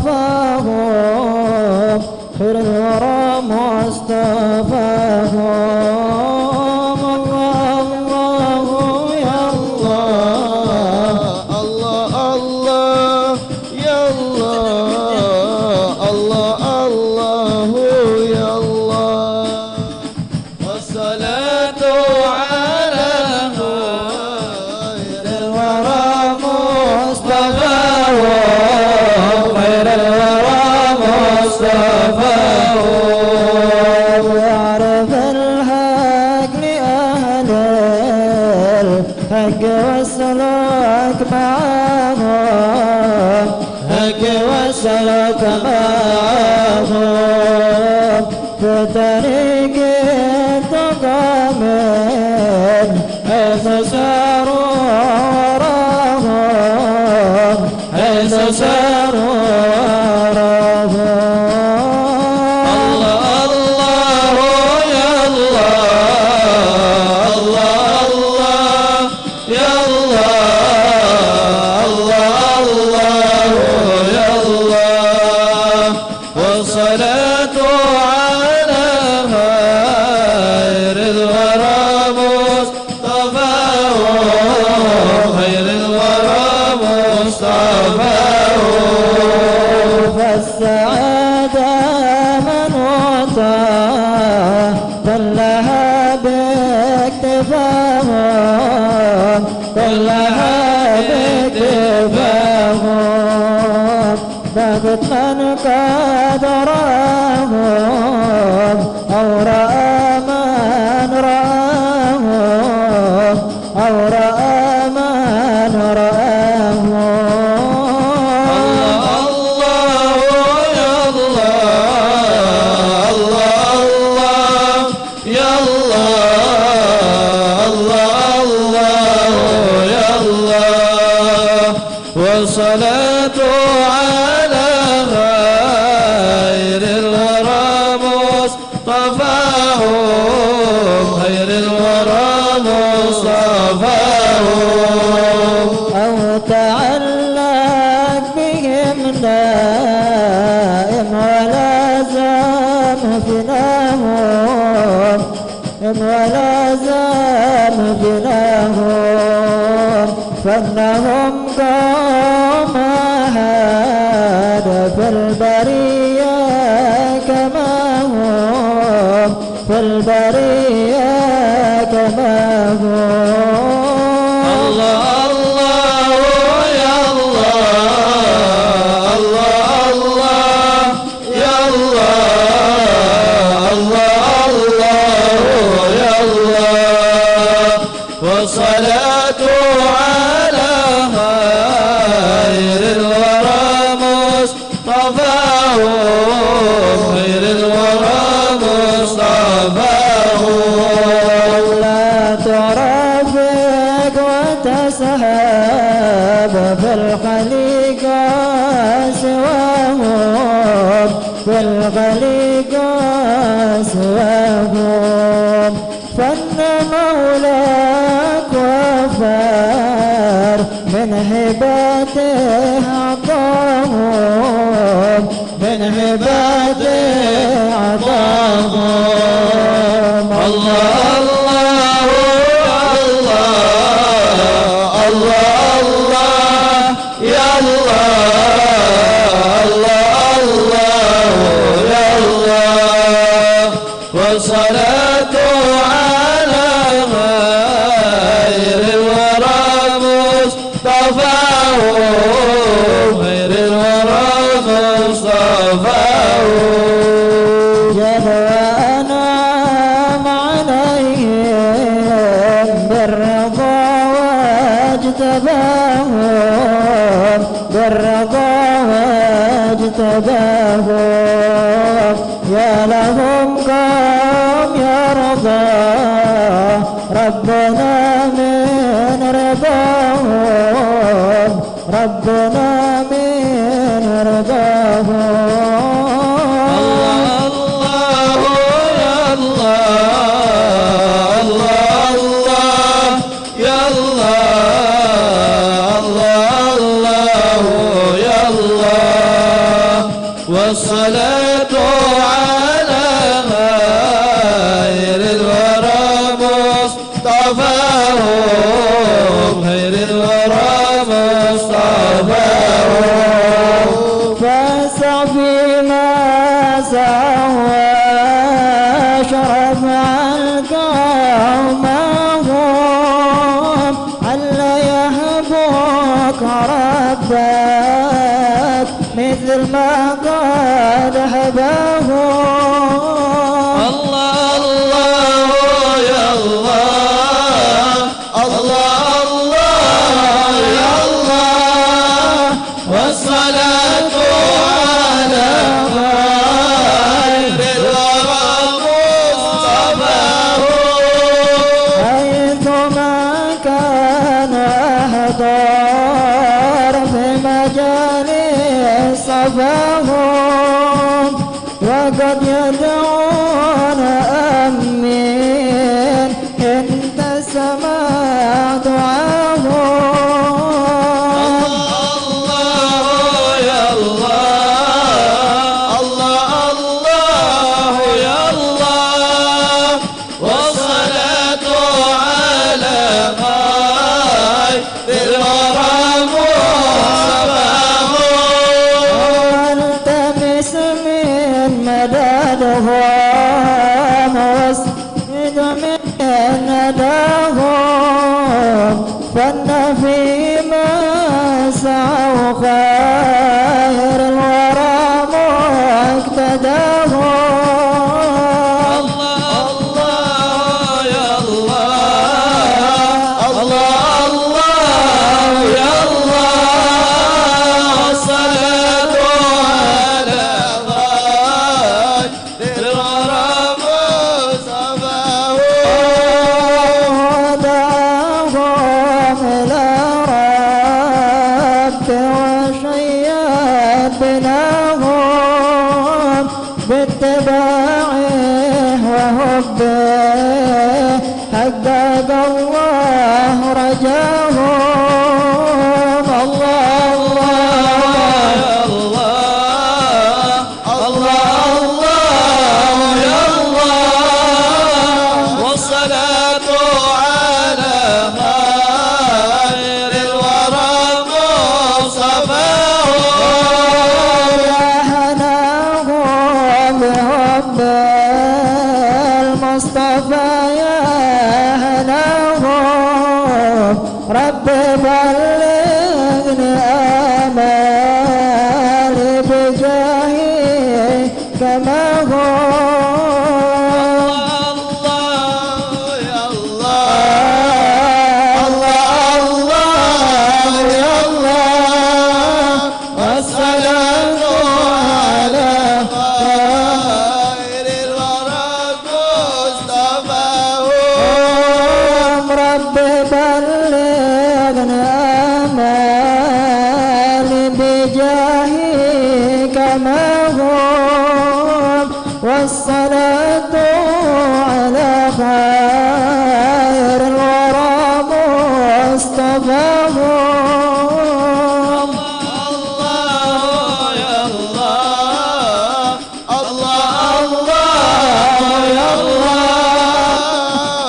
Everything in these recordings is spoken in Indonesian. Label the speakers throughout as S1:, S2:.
S1: اصطفاهم خير الورى مصطفاهم الله الله يا الله
S2: الله الله يا الله الله الله يا الله والصلاة على خير
S1: الورى مصطفاهم خير الورى مصطفاهم يعرف الحق لأهل الحق والسلوك معهم حق والسلوك معهم في طريق التقى من حيث ساروا وراهم حيث ساروا وراهم
S2: الله الله يا الله الله الله يا الله الله الله يا الله والصلاة على خير الورى مصطفاهم خير الورى مصطفاهم
S1: فالسعادة من وطاه كلها باكتفاهم كلها باكتفاهم باقت من قد راهم أو رأى من راهم أو رأى من راهم
S2: الله يا الله الله يا الله الله يا الله والصلاة على خير الورى مصطفاهم خير الورى مصطفاهم
S1: أو تعلق بهم نائم ولا زام فناهم ولا زام فناهم فإنهم قوم أحد في البرية كما هم في البرية كما هم
S2: الله الله يا الله الله الله يا الله الله الله يا الله والصلاة على خير الورى مصطفاهم خير الورى مصطفاهم
S1: لا ترافق وتسحب في الخليقة سواهم في الخليقة سواهم فإن مولاك وفار من هباته عطاهم من هباته عطاهم
S2: الله الله الله الله الله يا الله الله الله يا الله والصلاة على خير الورى مصطفاهم خير الورى مصطفاهم
S1: جلوى أنعم عليهم بالرضا واجتباهم بالرضا واجتباهم يا لهم قوم يرضى ربنا من رضاهم ربنا من رضاهم
S2: الله يا الله الله يا الله الله يا الله والصلاة على خير الورى مصطفاهم خير الورى مصطفاهم
S1: فاسع فيما سوى شرف عن قومهم هل يهبك ربك مثل ما قد حبهم
S2: الله الله يا الله الله الله يا الله والصلاة على خير الورى مصطفاهم
S1: حيثما كان أحضر في مجالس صفاهم وقد يدعون أمين إن تسمع دعاهم
S2: الله يا الله الله الله يا الله والصلاة على خير الورى مصطفاهم
S1: والتمس من مدادهم واسجد من نداهم فن فيما سعوا خير الورى مقتداهم
S2: الله يا الله الله الله يا الله الصلاة على خير الورى مصطفاهم
S1: ودعاهم إلى رب وشيد بناهم باتباعه وحبه حقق الله رجاهم الله الله
S2: الله الله يا الله والصلاة على خير الورى مصطفاهم
S1: يا هناهم بحب المصطفى يا هناهم رب بلغني آمالي بجاهي كما هو
S2: الله يا الله الله الله يا الله والصلاة على خير الورى مصطفاهم
S1: رب بلغني آمالي بجاهي كما هم والصلاة على خير الورى مصطفاهم
S2: الله يا الله الله الله يا الله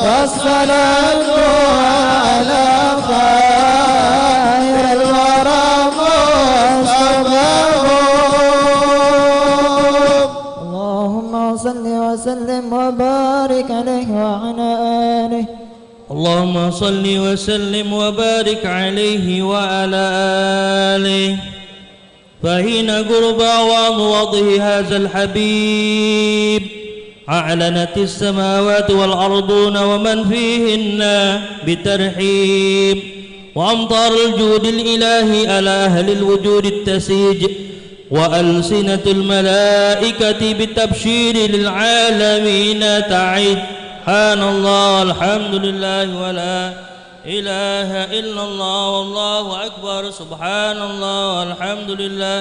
S2: والصلاة على خير الورى مصطفاهم
S1: اللهم صل وسلم وبارك عليه وعلى آله
S3: اللهم صل وسلم وبارك عليه وعلى آله فحين قرب أعوام وضعه هذا الحبيب أعلنت السماوات والأرضون ومن فيهن بترحيب وأمطار الجود الإلهي على أهل الوجود التسيج وألسنة الملائكة بالتبشير للعالمين تعيد سبحان الله الحمد لله ولا إله إلا الله والله أكبر سبحان الله والحمد لله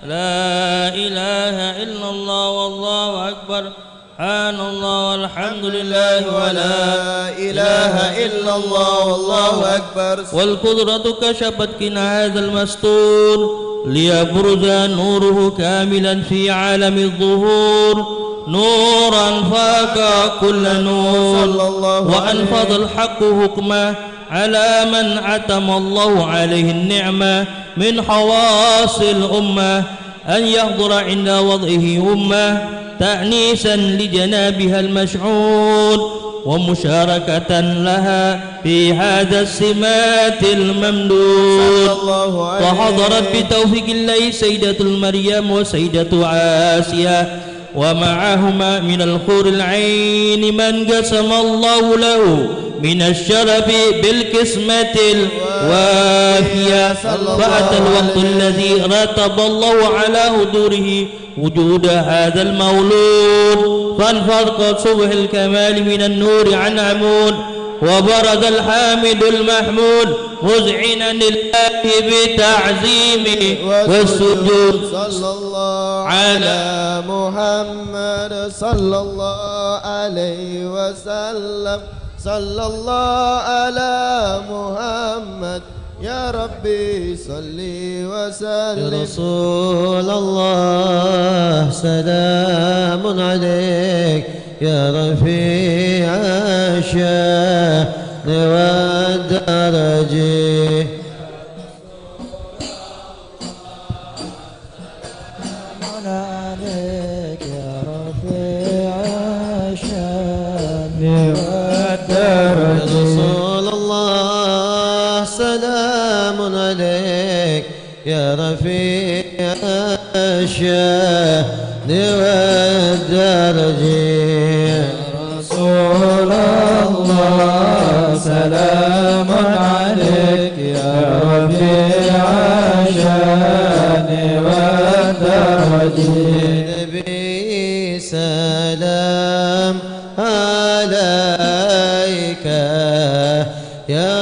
S3: لا إله إلا الله والله أكبر سبحان الله والحمد لله ولا
S2: إله إلا الله والله أكبر.
S3: والقدرة كشفت كنا هذا المستور ليبرز نوره كاملا في عالم الظهور، نورا فاق كل نور، وأنفض الحق حكمه على من أتم الله عليه النعمة من حواس الأمة، أن يحضر عند وضعه أمة تأنيسا لجنابها المشعور ومشاركة لها في هذا السمات الممدود. وحضرت بتوفيق الله سيدة المريم وسيدة عاسية ومعهما من الحور العين من قسم الله له من الشرف بالقسمة الوافية. فأتى الوقت الذي رتب الله على حضوره وجود هذا المولود، فانفرق صبح الكمال من النور عن عمود، وبرز الحامد المحمود مذعنا لله بتعظيمه والسجود.
S2: صلى الله على محمد صلى الله عليه وسلم. صلى الله على محمد يا ربي صلي وسلم.
S1: يا رسول الله سلام عليك يا رفيع الشان والدرجة. عليك يا رفيع الشان والدرجة. رسول الله سلام عليك يا رفيع الشان والدرجة. رسول الله سلام عليك يا رفيع الشان والدرجة. نبي سلام عليك يا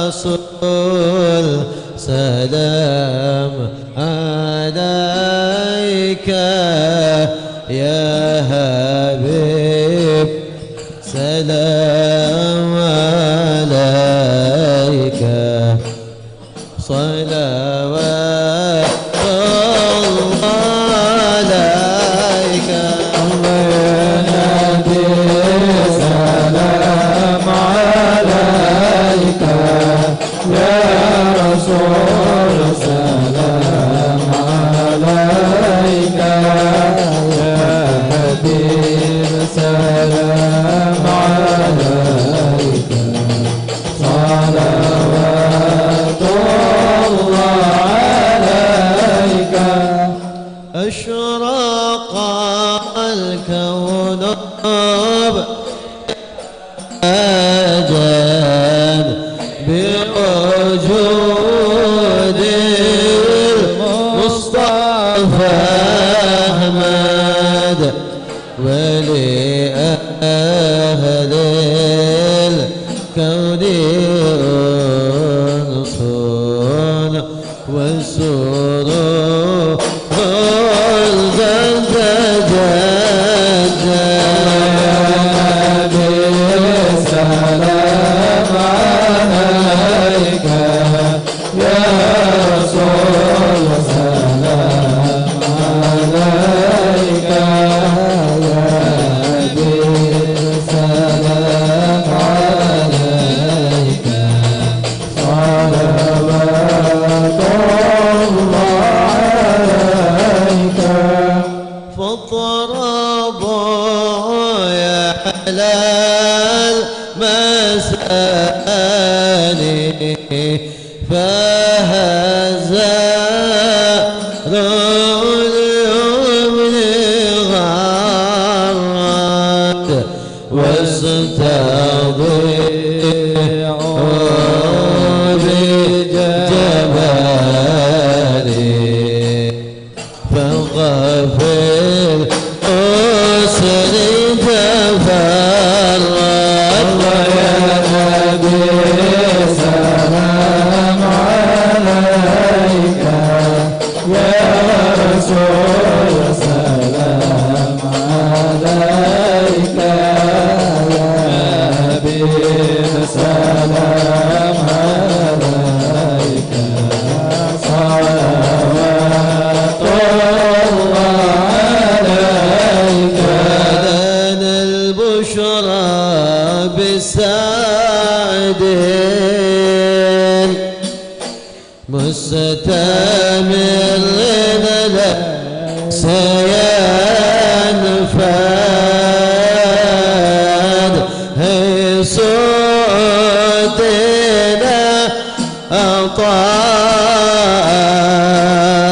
S1: رسول سلام عليك يا حبيب سلام عليك صلوات الله عليك. سلام عليك يا رسول سلام عليك يا حبيب سلام عليك صلوات الله عليك. أشرق الكون أجل بوجود المصطفى أحمد ولأهل الكون أنس والسرور سلام عليك يا رسول سلام عليك يا حبيب سلام عليك صلوات الله عليك. فاضربوا يا حلال مساني فهزا اليمن غرت واستضيعوا بجبالي فغفر أسري تفرد. الله يا نبي سلام عليك يا رسول سلام عليك سينفد صوتنا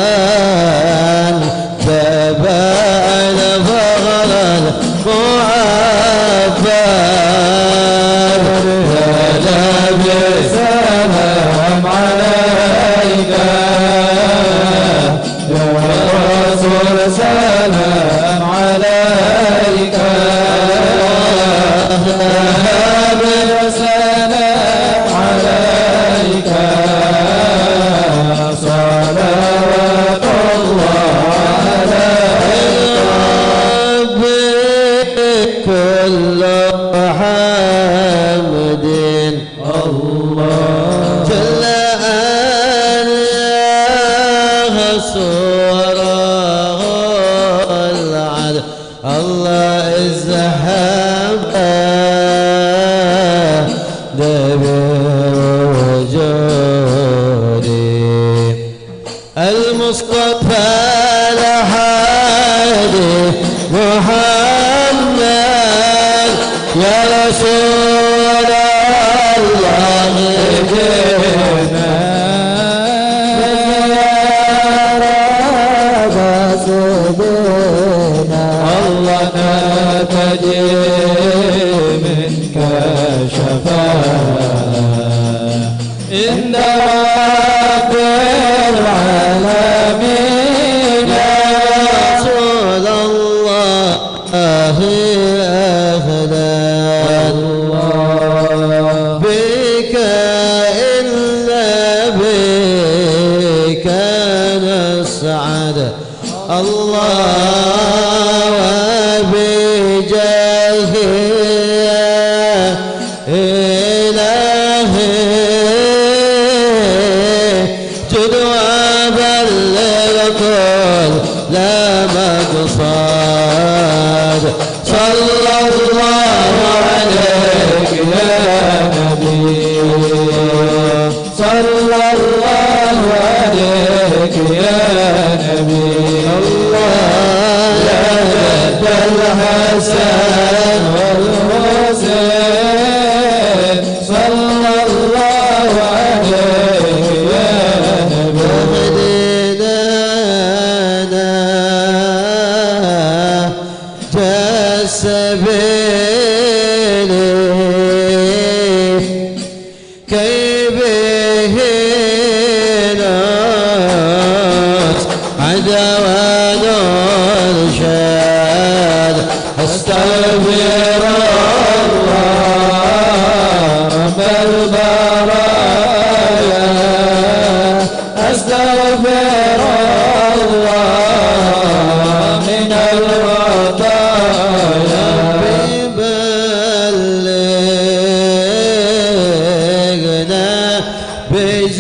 S1: أطال تبان فغل المعبر يا نبي سلام عليك يا رسول سلام عليك يا نبي سلام عليك صلوات الله عليك كل حمد الله جل صورة العدل الله الزحام دبر وجودي المصطفى لحادي محمد يا رسول الله جئنا الله نتجي منك شفاء إن رب العالمين يا رسول الله أهدى بك إلا بك نسعد الله وبجاه إلهي جد وبلغ كل لا مقصد صلى الله عليك يا نبي صلى الله عليك يا نبي الحسن والحسين صلى الله عليه يا نبي مهدنا جسبيلي كي به ناس عدوان الشاد استغفر الله رب البرايا استغفر الله من الخطايا بلغنا بجاهه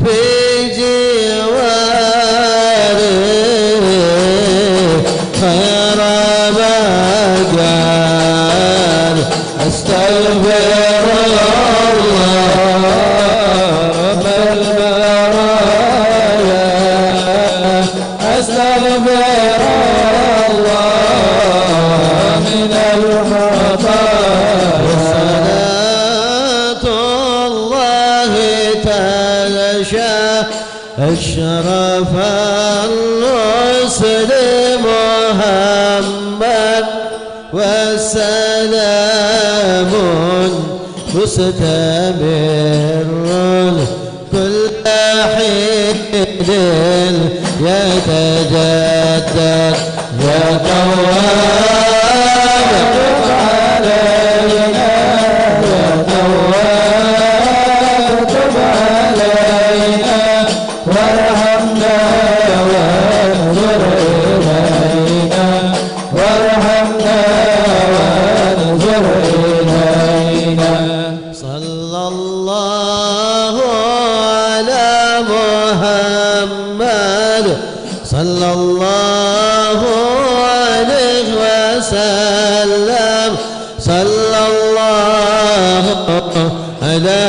S1: في جواره خير ما قال استغفر الله رب البرايا استغفر الله من الخطايا صلاة الله تلشى أشرف الرسل محمد وسلام مستمر كل حين يتجدد يا تواب علينا يا تواب تب علينا وارحمنا وانظر إلينا وارحمنا وانظر إلينا صلى الله على محمد صلى الله عليه وسلم صلى الله على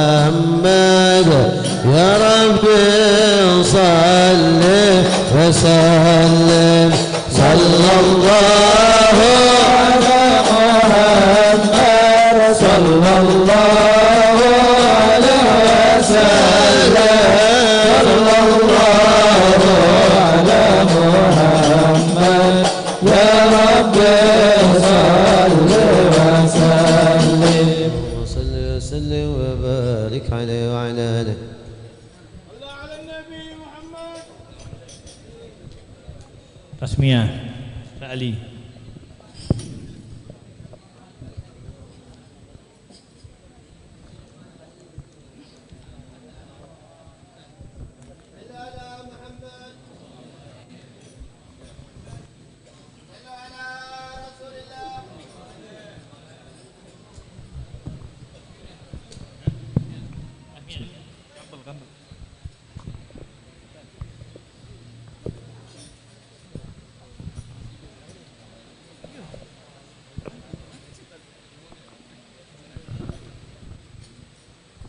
S1: محمد يا ربي صل وسلم صلى الله على محمد صلى الله عليه وسلم صلى الله على محمد يا ربي صل وسلم وصل وسلم وبارك عليه وعلى آله.
S4: Tasmiyah Ali.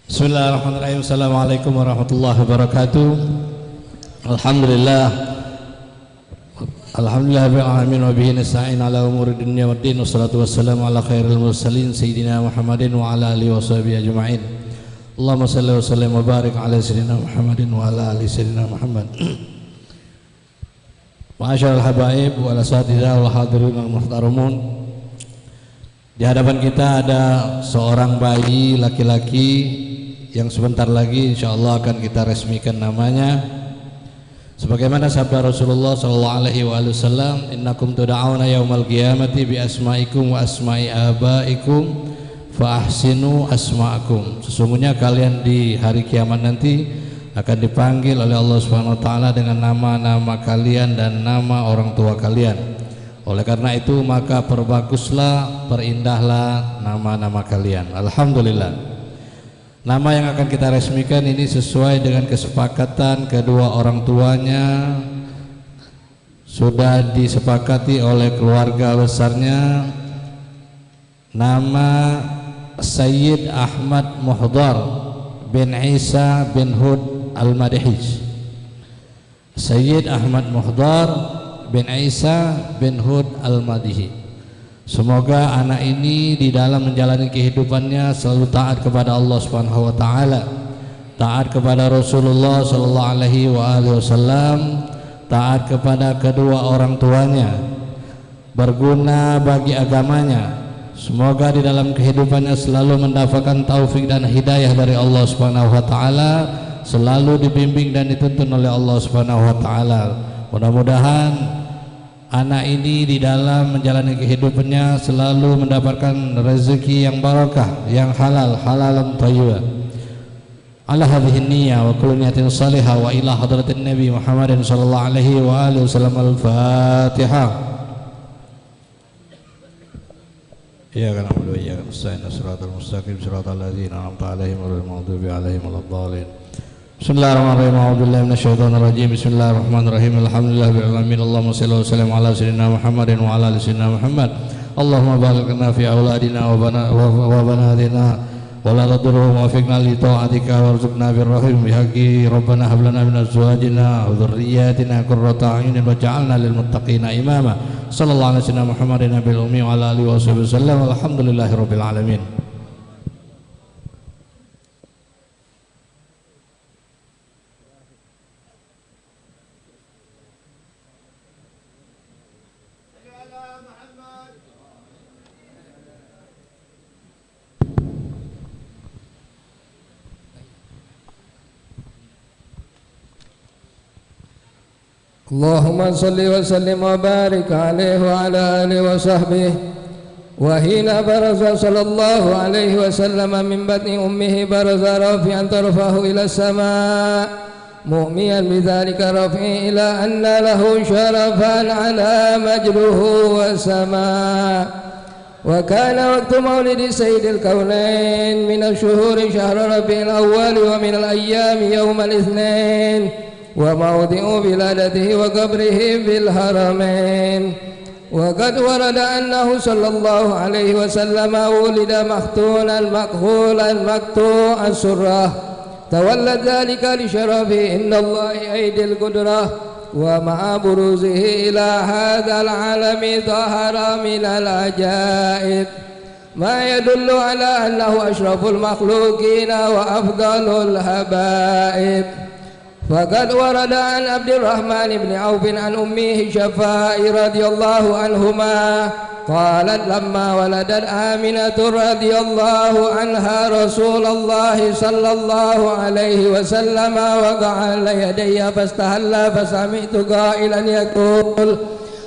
S4: Bismillahirrahmanirrahim. Assalamualaikum warahmatullahi wabarakatuh. Alhamdulillah rabbil alamin wa bihi nasta'in ala umuri dunya waddin wassalatu wassalamu ala khairil mursalin sayyidina Muhammadin wa ala alihi washabihi ajma'in. Allahumma shalli wa sallim wa barik ala sayyidina Muhammadin wa ala ali sayyidina Muhammad. Ma'asyiral habaib wal asatidzah wal hadirin wal muhtaramun. Di hadapan kita ada seorang bayi laki-laki yang sebentar lagi insyaallah akan kita resmikan namanya sebagaimana sabda Rasulullah sallallahu alaihi wasallam, innakum tud'auna yaumal qiyamati bi asma'ikum wa asma'i abaikum fa ahsinu asma'akum. Sesungguhnya kalian di hari kiamat nanti akan dipanggil oleh Allah Subhanahu wa taala dengan nama-nama kalian dan nama orang tua kalian. Oleh karena itu maka perbaguslah, perindahlah nama-nama kalian. Alhamdulillah. Nama yang akan kita resmikan ini sesuai dengan kesepakatan kedua orang tuanya, sudah disepakati oleh keluarga besarnya. Nama Sayyid Ahmad Muhdar bin Isa bin Hud Al-Madihij. Sayyid Ahmad Muhdar bin Isa bin Hud Al-Madihij. Semoga anak ini di dalam menjalani kehidupannya selalu taat kepada Allah Subhanahu wa taala, taat kepada Rasulullah sallallahu alaihi wasallam, taat kepada kedua orang tuanya, berguna bagi agamanya. Semoga di dalam kehidupannya selalu mendapatkan taufik dan hidayah dari Allah Subhanahu wa taala, selalu dibimbing dan dituntun oleh Allah Subhanahu wa taala. Mudah-mudahan anak ini di dalam menjalani kehidupannya selalu mendapatkan rezeki yang barakah, yang halal, halalan thayyibah. Ala hadhihi niyyah wa kullu niyatin salihah wa ila hadratin Nabi Muhammadin sallallahu alaihi wa alihi wasallam. Al-Fatihah. Iyyaka na'budu wa iyyaka nasta'in. Shiratal mustaqim, shiratal ladzina an'amta 'alaihim ghairil maghdubi 'alaihim waladdallin. Bismillahirrahmanirrahim. A'udzubillahi minasyaitonir rajim. Bismillahirrahmanirrahim. Alhamdulillahirabbil alamin. Allahumma shalli wa sallim ala sayyidina Muhammadin wa ala ali sayyidina Muhammad. Allahumma barik lana fi auladina wa banatina wa la tadurruhum wa fiqna li ta'atika warzuqna birrahim bihaqqi rabbana hab lana min azwajina wa dhurriyyatina qurrata a'yunin waj'alna lil muttaqina imama. Sallallahu alaihi wasallam Muhammadin nabiyil ummi wa ala alihi wasallam. Alhamdulillahirabbil alamin.
S5: اللهم صل وسلم وبارك عليه وعلى آله وصحبه. وحين برز صلى الله عليه وسلم من بطن أمه برز رافعا طرفه إلى السماء مؤميا بذلك رفعه إلى أن له شرفا على مجده والسماء. وكان وقت مولد سيد الكونين من الشهور شهر ربيع الأول ومن الأيام يوم الاثنين وموضع ولادته وقبره في الحرمين. وقد ورد أنه صلى الله عليه وسلم ولد مختونا مكحولا مقطوع السرة تولد ذلك لشرفه إن الله أيدي القدرة، ومع بروزه إلى هذا العالم ظهر من العجائب ما يدل على أنه أشرف المخلوقين وأفضل الحبائب. فقد ورد عن عبد الرحمن بن عوف عن أمه شفاء رضي الله عنهما قالت لما ولدت آمنة رضي الله عنها رسول الله صلى الله عليه وسلم وقع على يدي فاستهل، فسمعت قائلا يقول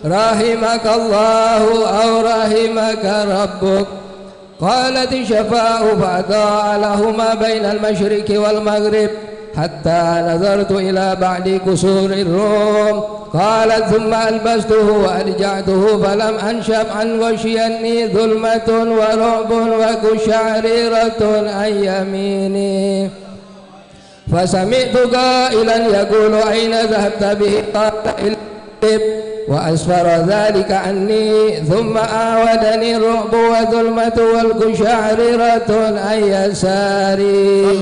S5: رحمك الله أو رحمك ربك. قالت شفاء فأضاء لهما بين المشرق والمغرب حتى نظرت إلى بعد كسور الروم. قالت ثم ألبسته وأرجعته فلم أنشب عن غشيني ظلمة ورعب وقشعريرة عن يميني. فسمعت قائلا يقول أين ذهبت به؟ قال إلى وأسفر ذلك عني، ثم آودني الرعب وظلمة والقشعريرة عن يساري.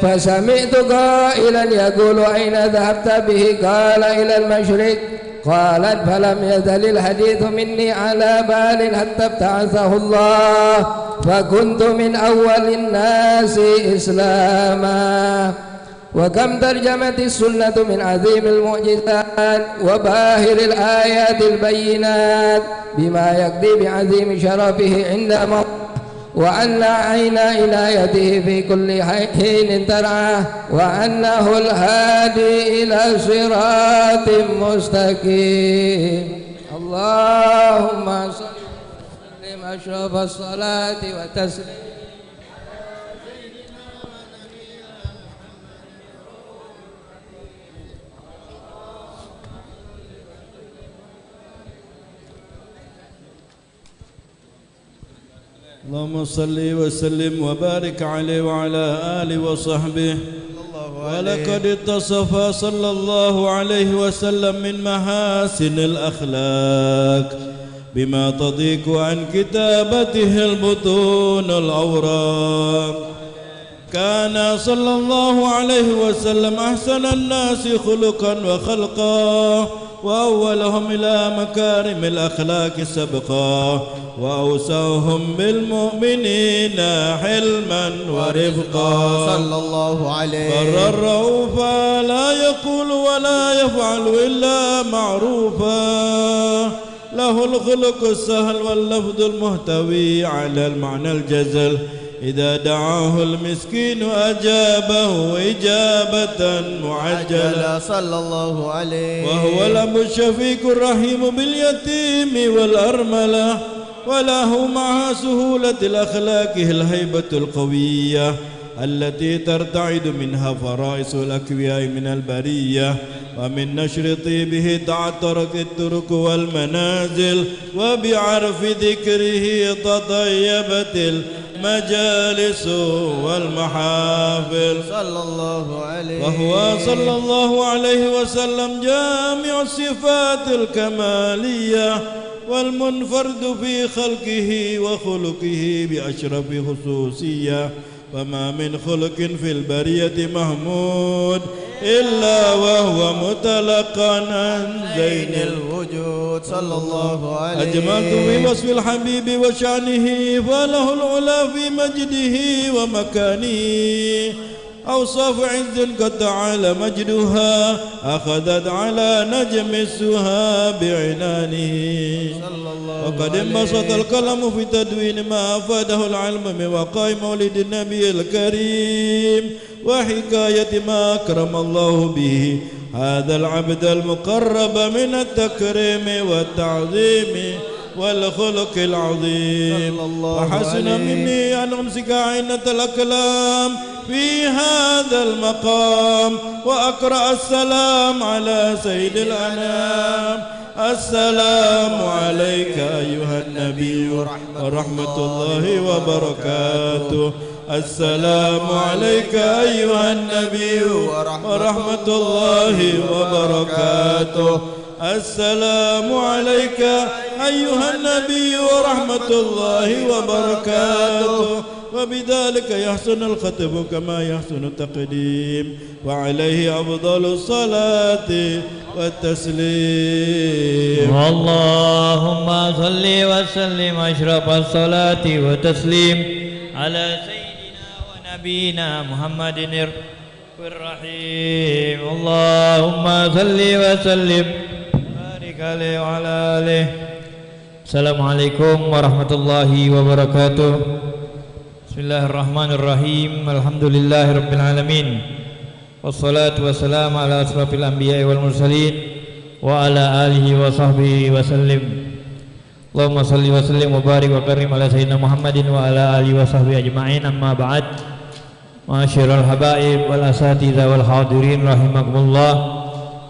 S5: فسمعت قائلا يقول أين ذهبت به؟ قال إلى المشرق. قالت فلم يزل الحديث مني على بال حتى ابتعثه الله، فكنت من أول الناس إسلاما. وكم ترجمت السنة من عظيم المعجزات وباهر الآيات البينات بما يقضي بعظيم شرفه عند موته، وأن عين عنايته في كل حين ترعاه، وأنه الهادي إلى صراط مستقيم. اللهم صل وسلم أشرف الصلاة وتسليم.
S2: اللهم صل وسلم وبارك عليه وعلى آله وصحبه. ولقد اتصف صلى الله عليه وسلم من محاسن الأخلاق بما تضيق عن كتابته البطون الأوراق. كان صلى الله عليه وسلم أحسن الناس خلقا وخلقا، وأولهم إلى مكارم الأخلاق سبقا، وأوسعهم بالمؤمنين حلما ورفقا.
S6: صلى الله عليه.
S2: بر الرؤوف لا يقول ولا يفعل إلا معروفا، له الخلق السهل واللفظ المحتوي على المعنى الجزل. إذا دعاه المسكين أجابه إجابة معجلة.
S6: صلى الله عليه.
S2: وهو الأب الشفيق الرحيم باليتيم والأرملة، وله مع سهولة الأخلاق الهيبة القوية التي ترتعد منها فرائس الأكوياء من البرية. ومن نشر طيبه تعطرت الطرق والمنازل، وبعرف ذكره تطيبت المجالس والمحافل.
S6: صلى الله عليه.
S2: وهو صلى الله عليه وسلم جامع الصفات الكمالية والمنفرد في خلقه وخلقه بأشرف خصوصية. وما من خلق في البرية محمود إلا وهو متلقى عن زين
S6: الوجود. صلى الله عليه.
S2: أجملت في وصف الحبيب وشأنه، فله العلا في مجده ومكانه. أوصاف عز قد تعالى مجدها، أخذت على نجم السها بعنانه. وقد انبسط القلم في تدوين ما أفاده العلم من وقع مولد النبي الكريم، وحكاية ما أكرم الله به هذا العبد المقرب من التكريم والتعظيم والخلق العظيم. وحسن مني أن أمسك عينة الأكلام في هذا المقام، وأقرأ السلام على سيد الأنام. السلام عليك أيها النبي ورحمة الله وبركاته. السلام عليك أيها النبي ورحمة الله وبركاته. السلام عليك أيها النبي ورحمة الله وبركاته.
S7: وبذلك يحسن الختم كما يحسن التقديم وعليه أفضل الصلاة والتسليم.
S3: اللهم صل وسلم أشرف الصلاة والتسليم على سيدنا ونبينا محمد الرحيم. اللهم صل وسلم بارك عليه وعلى آله. Assalamualaikum warahmatullahi wabarakatuh. Bismillahirrahmanirrahim. Alhamdulillahirabbil alamin. Wassalatu wassalamu ala asrofil anbiya'i wal mursalin wa ala alihi wa sahbihi wa sallim. Allahumma salli wa sallim wa barik wa karim ala sayyidina Muhammadin wa ala alihi wa sahbihi ajma'in. Amma ba'd. Ma'asyiral habaib wal asatidzah wal hadirin rahimakumullah.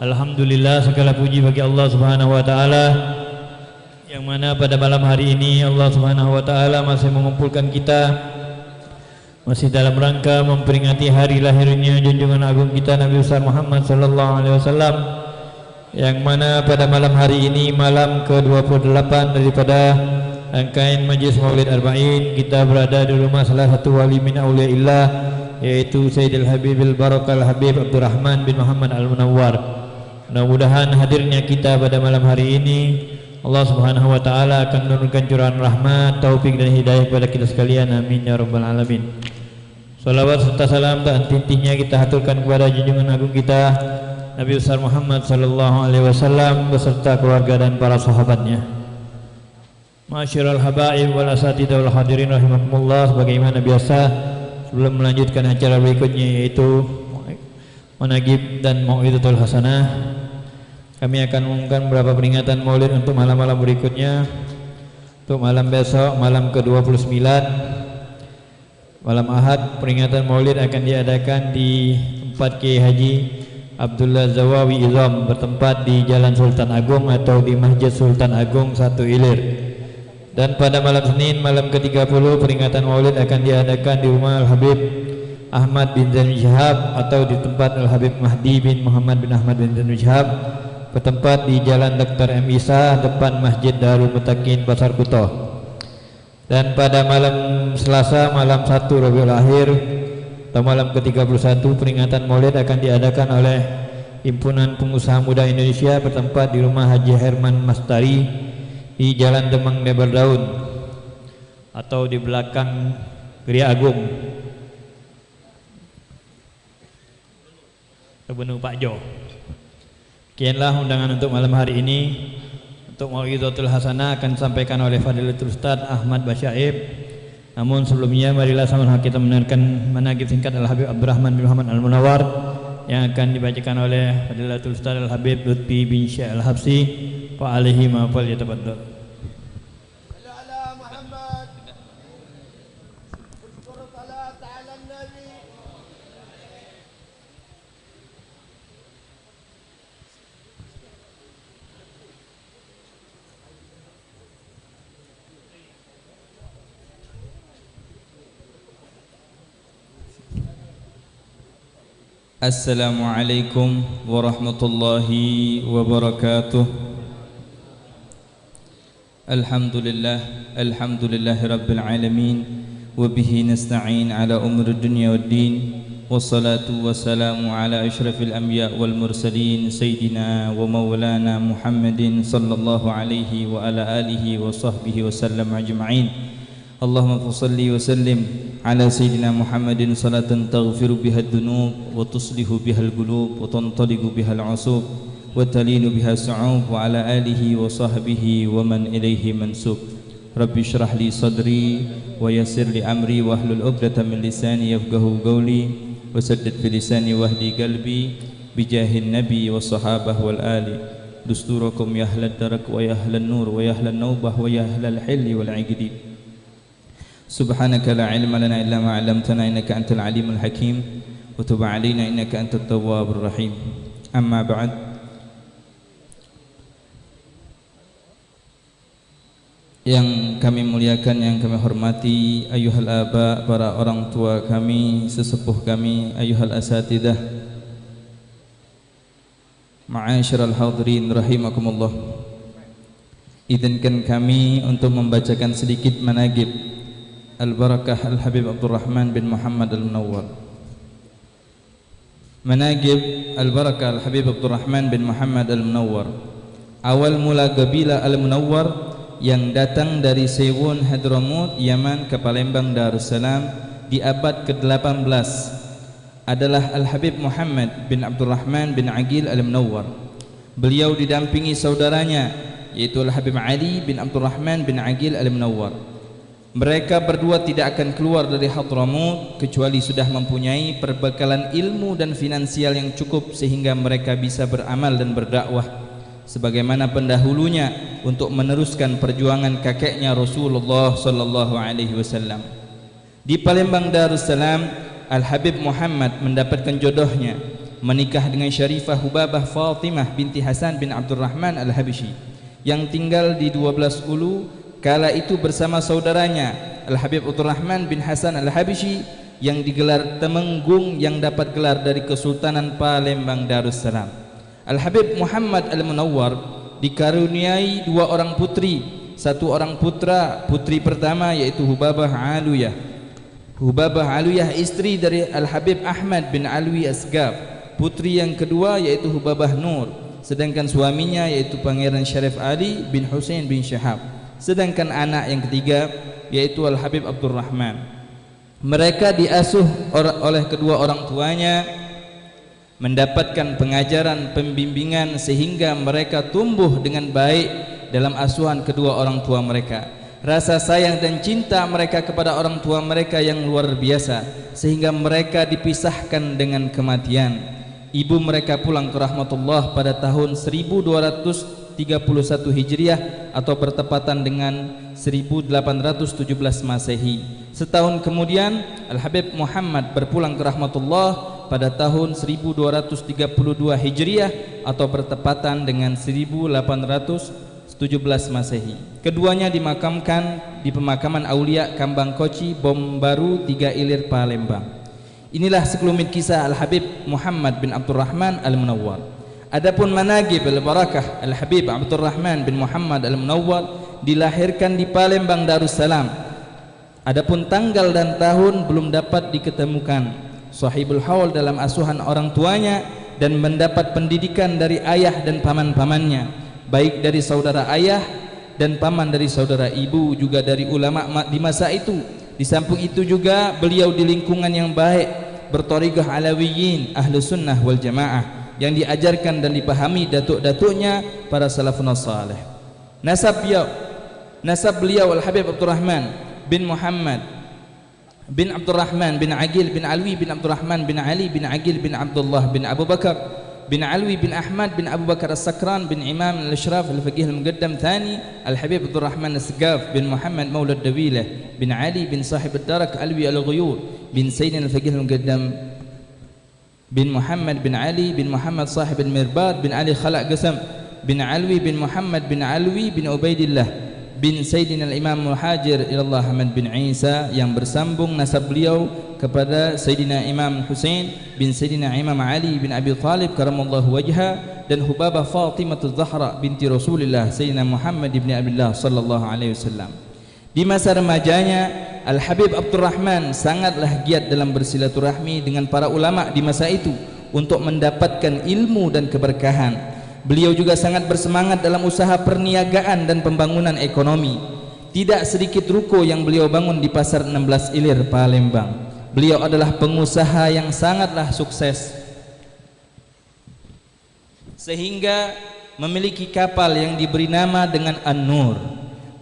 S3: Alhamdulillah, segala puji bagi Allah Subhanahu wa taala yang mana pada malam hari ini Allah Subhanahu wa taala masih mengumpulkan kita masih dalam rangka memperingati hari lahirnya junjungan agung kita Nabi besar Muhammad sallallahu alaihi wasallam, yang mana pada malam hari ini malam ke-28 daripada rangkaian Majlis Maulid Arba'in kita berada di rumah salah satu wali min auliyaillah, yaitu Sayyidil Habibil Barakal Habib Abdurrahman bin Muhammad Al-Munawwar. Mudah-mudahan hadirnya kita pada malam hari ini Allah Subhanahu wa taala akan menurunkan curahan rahmat, taufik dan hidayah kepada kita sekalian. Amin ya rabbal alamin. Salawat serta salam tak henti-hentinya kita haturkan kepada junjungan agung kita Nabi besar Muhammad sallallahu alaihi wasallam beserta keluarga dan para sahabatnya. Ma'asyiral habaib wal asatidzah wal hadirin rahimakumullah, sebagaimana biasa sebelum melanjutkan acara berikutnya yaitu manaqib dan mau'izatul hasanah, kami akan mengumumkan beberapa peringatan maulid untuk malam-malam berikutnya. Untuk malam besok, malam ke-29, malam Ahad, peringatan maulid akan diadakan di tempat Kiai Haji Abdullah Zawawi Izam, bertempat di Jalan Sultan Agung atau di Masjid Sultan Agung 1 Ilir. Dan pada malam Senin, malam ke-30, peringatan maulid akan diadakan di rumah Al-Habib Ahmad bin Zain Shihab atau di tempat Al-Habib Mahdi bin Muhammad bin Ahmad bin Zain Shihab, bertempat di Jalan Dr. M. Isa depan Masjid Darul Mutakin Pasar Kuto. Dan pada malam Selasa, malam 1 Rabiul Akhir atau malam ke-31, peringatan maulid akan diadakan oleh Himpunan Pengusaha Muda Indonesia, bertempat di rumah Haji Herman Mastari di Jalan Demang Lebar Daun atau di belakang Geria Agung Kebun Pak Jo. Sekianlah undangan untuk malam hari ini. Untuk mau'izatul hasanah akan disampaikan oleh Fadilatul Ustaz Ahmad Basyaib. Namun sebelumnya marilah sama-sama kita mendengarkan manaqib singkat Al-Habib Abdurrahman bin Muhammad Al-Munawwar yang akan dibacakan oleh Fadilatul Ustaz Al-Habib Lutfi bin Syekh Al-Habsi. Wa alaihi ma fal yatafaddal.
S8: Assalamualaikum warahmatullahi wabarakatuh. Alhamdulillahi rabbil alamin, wa bihi nasta'in ala umuri dunya waddin, wassalatu wassalamu ala asyrafil anbiya wal mursalin sayyidina wa maulana Muhammadin sallallahu alaihi wa ala alihi wa sahbihi wa sallam ajma'in. Allahumma salli wa sallim ala sayyidina Muhammadin salatan taghfiru biha ad-dunub wa tuslihu biha al-qulub wa tantaliqu biha al-'usub wa talinu biha as-su'ub wa ala alihi wa sahbihi wa man ilayhi mansub. Rabbi shrah li sadri wa yassir li amri wa hlul 'uqdatam min lisani yafqahu qawli wa saddid fi lisani wahdi qalbi bijahin nabi wa sahabah wal ali. Dusturakum ya ahlad darak wa ya ahlan nur wa ya ahlan nawbah wa ya ahlal hilli wal 'iqdi. Subhanaka la ilma lana illa ma 'allamtana innaka antal alimul hakim wa tub 'alaina innaka antat tawwabur rahim. Amma ba'd. Yang kami muliakan, yang kami hormati, ayyuhal aba, para orang tua kami, sesepuh kami, ayyuhal asatidah, ma'asyiral hadirin rahimakumullah. Izinkan kami untuk membacakan sedikit manaqib Al-Barakah Al-Habib Abdurrahman bin Muhammad Al-Munawwar. Manaqib Al-Barakah Al-Habib Abdurrahman bin Muhammad Al-Munawwar. Awal mula Gabila Al-Munawwar yang datang dari Sewon Hadramut Yaman ke Palembang Darussalam di abad ke-18 adalah Al-Habib Muhammad bin Abdurrahman bin Aqil Al-Munawwar. Beliau didampingi saudaranya yaitu Al-Habib Ali bin Abdurrahman bin Aqil Al-Munawwar. Mereka berdua tidak akan keluar dari Hadramut kecuali sudah mempunyai perbekalan ilmu dan finansial yang cukup sehingga mereka bisa beramal dan berdakwah sebagaimana pendahulunya untuk meneruskan perjuangan kakeknya Rasulullah sallallahu alaihi wasallam. Di Palembang Darussalam, Al-Habib Muhammad mendapatkan jodohnya, menikah dengan Syarifah Hubabah Fatimah binti Hasan bin Abdurrahman Al-Habsyi yang tinggal di 12 Ulu. Kala itu bersama saudaranya Al-Habib Abdurrahman bin Hasan Al-Habsyi yang digelar Temenggung yang dapat gelar dari Kesultanan Palembang Darussalam. Al-Habib Muhammad Al-Munawwar dikaruniai 2 orang putri, 1 orang putra. Putri pertama yaitu Hubabah Aluyah. Hubabah Aluyah istri dari Al-Habib Ahmad bin Alwi Asgaf. Putri yang kedua yaitu Hubabah Nur, sedangkan suaminya yaitu Pangeran Syarif Ali bin Husain bin Syahab. Sedangkan anak yang ketiga yaitu Al-Habib Abdurrahman. Mereka diasuh oleh kedua orang tuanya, mendapatkan pengajaran, pembimbingan sehingga mereka tumbuh dengan baik dalam asuhan kedua orang tua mereka. Rasa sayang dan cinta mereka kepada orang tua mereka yang luar biasa sehingga mereka dipisahkan dengan kematian. Ibu mereka pulang ke rahmatullah pada tahun 1231 Hijriah atau bertepatan dengan 1817 Masehi. Setahun kemudian Al-Habib Muhammad berpulang ke rahmatullah pada tahun 1232 Hijriah atau bertepatan dengan 1817 Masehi. Keduanya dimakamkan di pemakaman Aulia Kambang Koci, Bom Baru, 3 Ilir, Palembang. Inilah sekelumit kisah Al-Habib Muhammad bin Abdurrahman Al-Munawwar. Adapun manaqib Al-Barakah Al-Habib Abdurrahman bin Muhammad Al-Munawwar dilahirkan di Palembang Darussalam. Adapun tanggal dan tahun belum dapat diketemukan. Sahibul haul dalam asuhan orang tuanya dan mendapat pendidikan dari ayah dan paman-pamannya, baik dari saudara ayah dan paman dari saudara ibu, juga dari ulama di masa itu. Di samping itu juga beliau di lingkungan yang baik, berthariqah Alawiyin, Ahlus Sunnah wal Jamaah, yang diajarkan dan dipahami datuk-datuknya para salafun salih. Nasab beliau Al-Habib Abdurrahman bin Muhammad bin Abdurrahman bin Aqil bin Alwi bin Abdurrahman bin Ali bin Aqil bin Abdullah bin Abu Bakar bin Alwi bin Ahmad bin Abu Bakar As-Sakran bin Imam Al-Ashraf Al-Faqih Al-Muqaddam Thani Al-Habib Abdurrahman As-Sagaf bin Muhammad Maulad Dawilah bin Ali bin Sahib Ad-Darak Alwi Al-Ghuyur bin Sayyidina Al-Faqih Al-Muqaddam bin Muhammad bin Ali bin Muhammad Sahib Al-Mirbad bin Ali Khalaq Qasam bin Alwi bin Muhammad bin Alwi bin Ubaidillah bin Sayyidina Al-Imam Muhajir ilallah Ahmad bin Isa, yang bersambung nasab beliau kepada Sayyidina Imam Husain bin Sayyidina Imam Ali bin Abi Talib karamallahu wajha, dan Hubabah Fatimah Zahra binti Rasulullah Sayyidina Muhammad bin Abdullah sallallahu alaihi wasallam. Di masa remajanya Al-Habib Abdurrahman sangatlah giat dalam bersilaturahmi dengan para ulama di masa itu untuk mendapatkan ilmu dan keberkahan. Beliau juga sangat bersemangat dalam usaha perniagaan dan pembangunan ekonomi. Tidak sedikit ruko yang beliau bangun di Pasar 16 Ilir, Palembang. Beliau adalah pengusaha yang sangatlah sukses sehingga memiliki kapal yang diberi nama dengan An-Nur.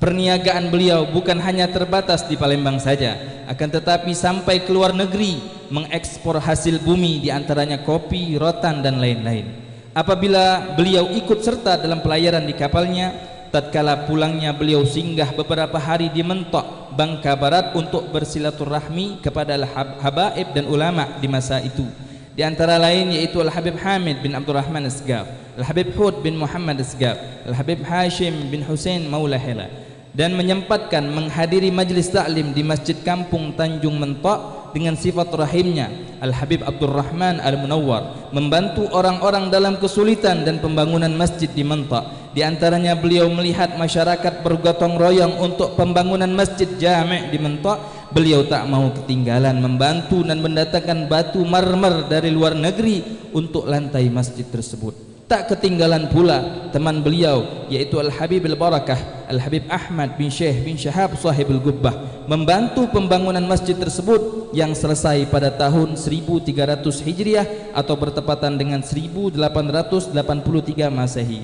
S8: Perniagaan beliau bukan hanya terbatas di Palembang saja, akan tetapi sampai ke luar negeri, mengekspor hasil bumi diantaranya kopi, rotan dan lain-lain. Apabila beliau ikut serta dalam pelayaran di kapalnya, tatkala pulangnya beliau singgah beberapa hari di Mentok, Bangka Barat untuk bersilaturahmi kepada habaib dan ulama di masa itu. Di antara lain yaitu Al-Habib Hamid bin Abdurrahman Asgaf, Al-Habib Hud bin Muhammad Asgaf, Al-Habib Hashim bin Husain Maula Hela, dan menyempatkan menghadiri majlis taklim di Masjid Kampung Tanjung Mentok dengan sifat rahimnya. Al-Habib Abdurrahman Al-Munawwar membantu orang-orang dalam kesulitan dan pembangunan masjid di Mentok. Di antaranya beliau melihat masyarakat bergotong royong untuk pembangunan masjid jami' di Mentok beliau tak mau ketinggalan membantu dan mendatangkan batu marmer dari luar negeri untuk lantai masjid tersebut. Tak ketinggalan pula teman beliau yaitu Al-Habib Al-Barakah Al-Habib Ahmad bin Syekh bin Syahab Sahibul Gubbah membantu pembangunan masjid tersebut yang selesai pada tahun 1300 Hijriah atau bertepatan dengan 1883 Masehi.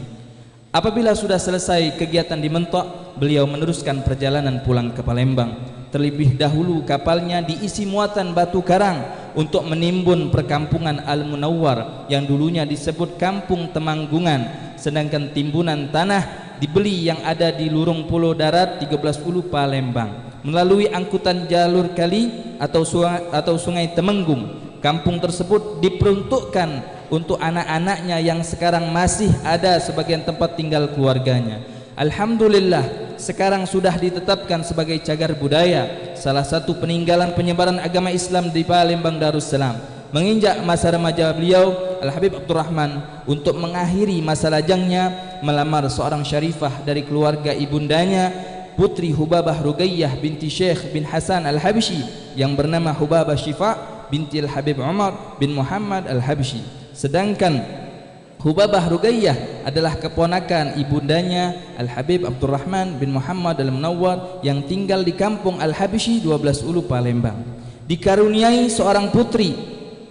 S8: Apabila sudah selesai kegiatan di Mentok, beliau meneruskan perjalanan pulang ke Palembang. Terlebih dahulu kapalnya diisi muatan batu karang untuk menimbun perkampungan Al-Munawwar yang dulunya disebut Kampung Temanggungan, sedangkan timbunan tanah dibeli yang ada di Lurung Pulau Darat 1310 Palembang melalui angkutan jalur kali atau sungai Temenggung. Kampung tersebut diperuntukkan untuk anak-anaknya yang sekarang masih ada sebagian tempat tinggal keluarganya. Alhamdulillah sekarang sudah ditetapkan sebagai cagar budaya, salah satu peninggalan penyebaran agama Islam di Palembang Darussalam. Menginjak masa remaja beliau, Al-Habib Abdurrahman untuk mengakhiri masa lajangnya melamar seorang syarifah dari keluarga ibundanya, Putri Hubabah Rugayyah binti Syekh bin Hasan Al-Habsyi yang bernama Hubabah Syifa binti Al-Habib Umar bin Muhammad Al-Habsyi. Sedangkan Hubabah Rugayyah adalah keponakan ibundanya Al-Habib Abdurrahman bin Muhammad Al-Munawwar yang tinggal di kampung Al-Habsyi 12 Ulu Palembang. Dikaruniai seorang putri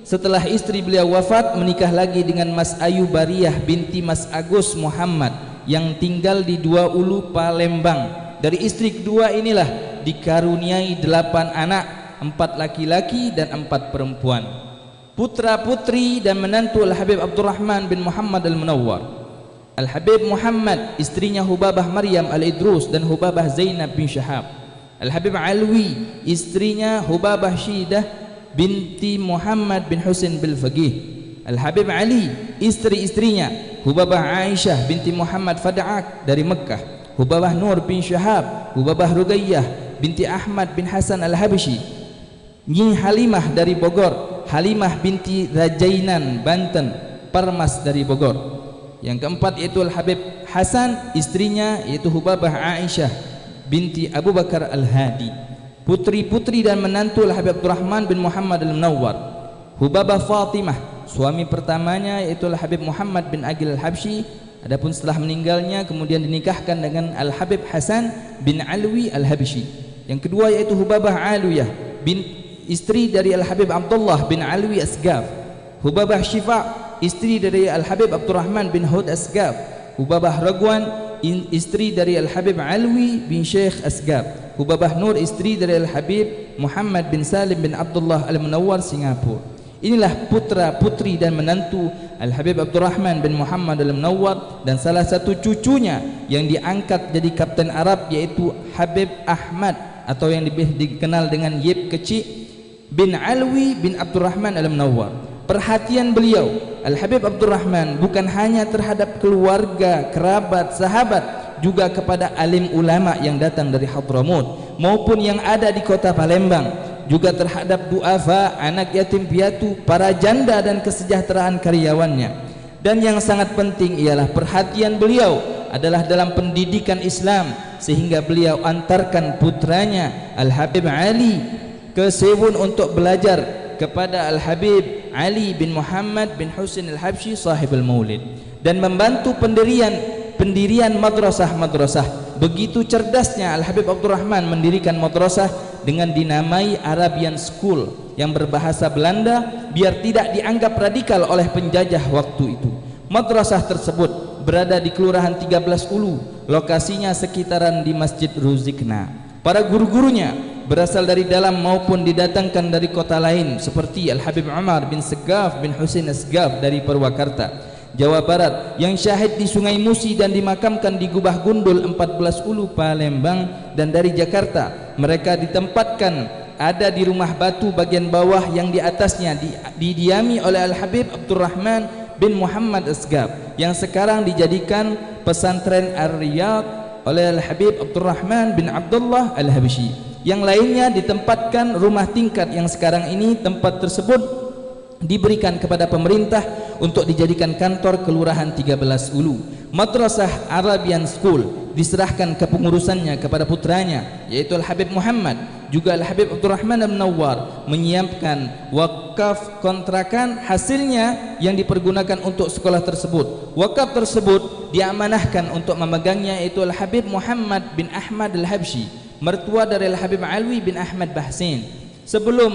S8: setelah istri beliau wafat, menikah lagi dengan Mas Ayu Bariyah binti Mas Agus Muhammad yang tinggal di 2 Ulu Palembang. Dari istri kedua inilah dikaruniai 8 anak, 4 laki-laki dan 4 perempuan. Putra putri dan menantu Al-Habib Abdurrahman bin Muhammad Al-Munawwar, Al-Habib Muhammad, istrinya Hubabah Maryam Al-Idrus dan Hubabah Zainab bin Syahab. Al-Habib Alwi, istrinya Hubabah Syidah binti Muhammad bin Husain bil Faqih. Al-Habib Ali, istri-istrinya Hubabah Aisyah binti Muhammad Fada'ak dari Mekah, Hubabah Nur bin Syahab, Hubabah Rugayyah binti Ahmad bin Hasan Al-Habsyi, Nyi Halimah dari Bogor, Halimah binti Rajainan Banten, Parmas dari Bogor. Yang keempat yaitu Al-Habib Hasan, istrinya yaitu Hubabah Aisyah binti Abu Bakar Al-Hadi. Putri-putri dan menantu Al-Habib Abdurrahman bin Muhammad Al-Munawwar, Hubabah Fatimah, suami pertamanya yaitu Al-Habib Muhammad bin Agil Al-Habsyi. Adapun setelah meninggalnya kemudian dinikahkan dengan Al-Habib Hasan bin Alwi Al-Habsyi. Yang kedua yaitu Hubabah Aluyah bin istri dari Al-Habib Abdullah bin Alwi Asgaf. Hubabah Syifa, istri dari Al-Habib Abdurrahman bin Hud Asgaf. Hubabah Ragwan, istri dari Al-Habib Alwi bin Syekh Asgaf. Hubabah Nur, istri dari Al-Habib Muhammad bin Salim bin Abdullah Al-Munawwar Singapura. Inilah putra putri dan menantu Al-Habib Abdurrahman bin Muhammad Al-Munawwar dan salah satu cucunya yang diangkat jadi kapten Arab yaitu Habib Ahmad atau yang lebih dikenal dengan Yib Kecil bin Alwi bin Abdurrahman Al-Munawwar. Perhatian beliau Al-Habib Abdurrahman bukan hanya terhadap keluarga, kerabat, sahabat, juga kepada alim ulama yang datang dari Hadramut maupun yang ada di kota Palembang, juga terhadap duafa, anak yatim piatu, para janda dan kesejahteraan karyawannya. Dan yang sangat penting ialah perhatian beliau adalah dalam pendidikan Islam, sehingga beliau antarkan putranya Al-Habib Ali ke Sewun untuk belajar kepada Al-Habib Ali bin Muhammad bin Husain Al-Habsyi sahibul Maulid dan membantu pendirian madrasah-madrasah. Begitu cerdasnya Al-Habib Abdurrahman mendirikan madrasah dengan dinamai Arabian School yang berbahasa Belanda biar tidak dianggap radikal oleh penjajah waktu itu. Madrasah tersebut berada di Kelurahan 13 Ulu, lokasinya sekitaran di Masjid Ruzikna. Para guru-gurunya berasal dari dalam maupun didatangkan dari kota lain seperti Al-Habib Umar bin Segaf bin Husain Asgaf dari Purwakarta, Jawa Barat, yang syahid di Sungai Musi dan dimakamkan di Gubah Gundul 14 Ulu Palembang, dan dari Jakarta mereka ditempatkan ada di rumah batu bagian bawah yang di atasnya didiami oleh Al-Habib Abdurrahman bin Muhammad Asgaf yang sekarang dijadikan pesantren Ar-Riyad oleh Al-Habib Abdurrahman bin Abdullah Al-Habsyi. Yang lainnya ditempatkan rumah tingkat yang sekarang ini tempat tersebut diberikan kepada pemerintah untuk dijadikan kantor Kelurahan 13 Ulu. Madrasah Arabian School diserahkan kepengurusannya kepada putranya yaitu Al-Habib Muhammad juga Al-Habib Abdurrahman Al-Munawwar menyiapkan wakaf kontrakan hasilnya yang dipergunakan untuk sekolah tersebut. Wakaf tersebut diamanahkan untuk memegangnya yaitu Al-Habib Muhammad bin Ahmad Al-Habsyi, mertua dari Al-Habib Alwi bin Ahmad Bahsin. Sebelum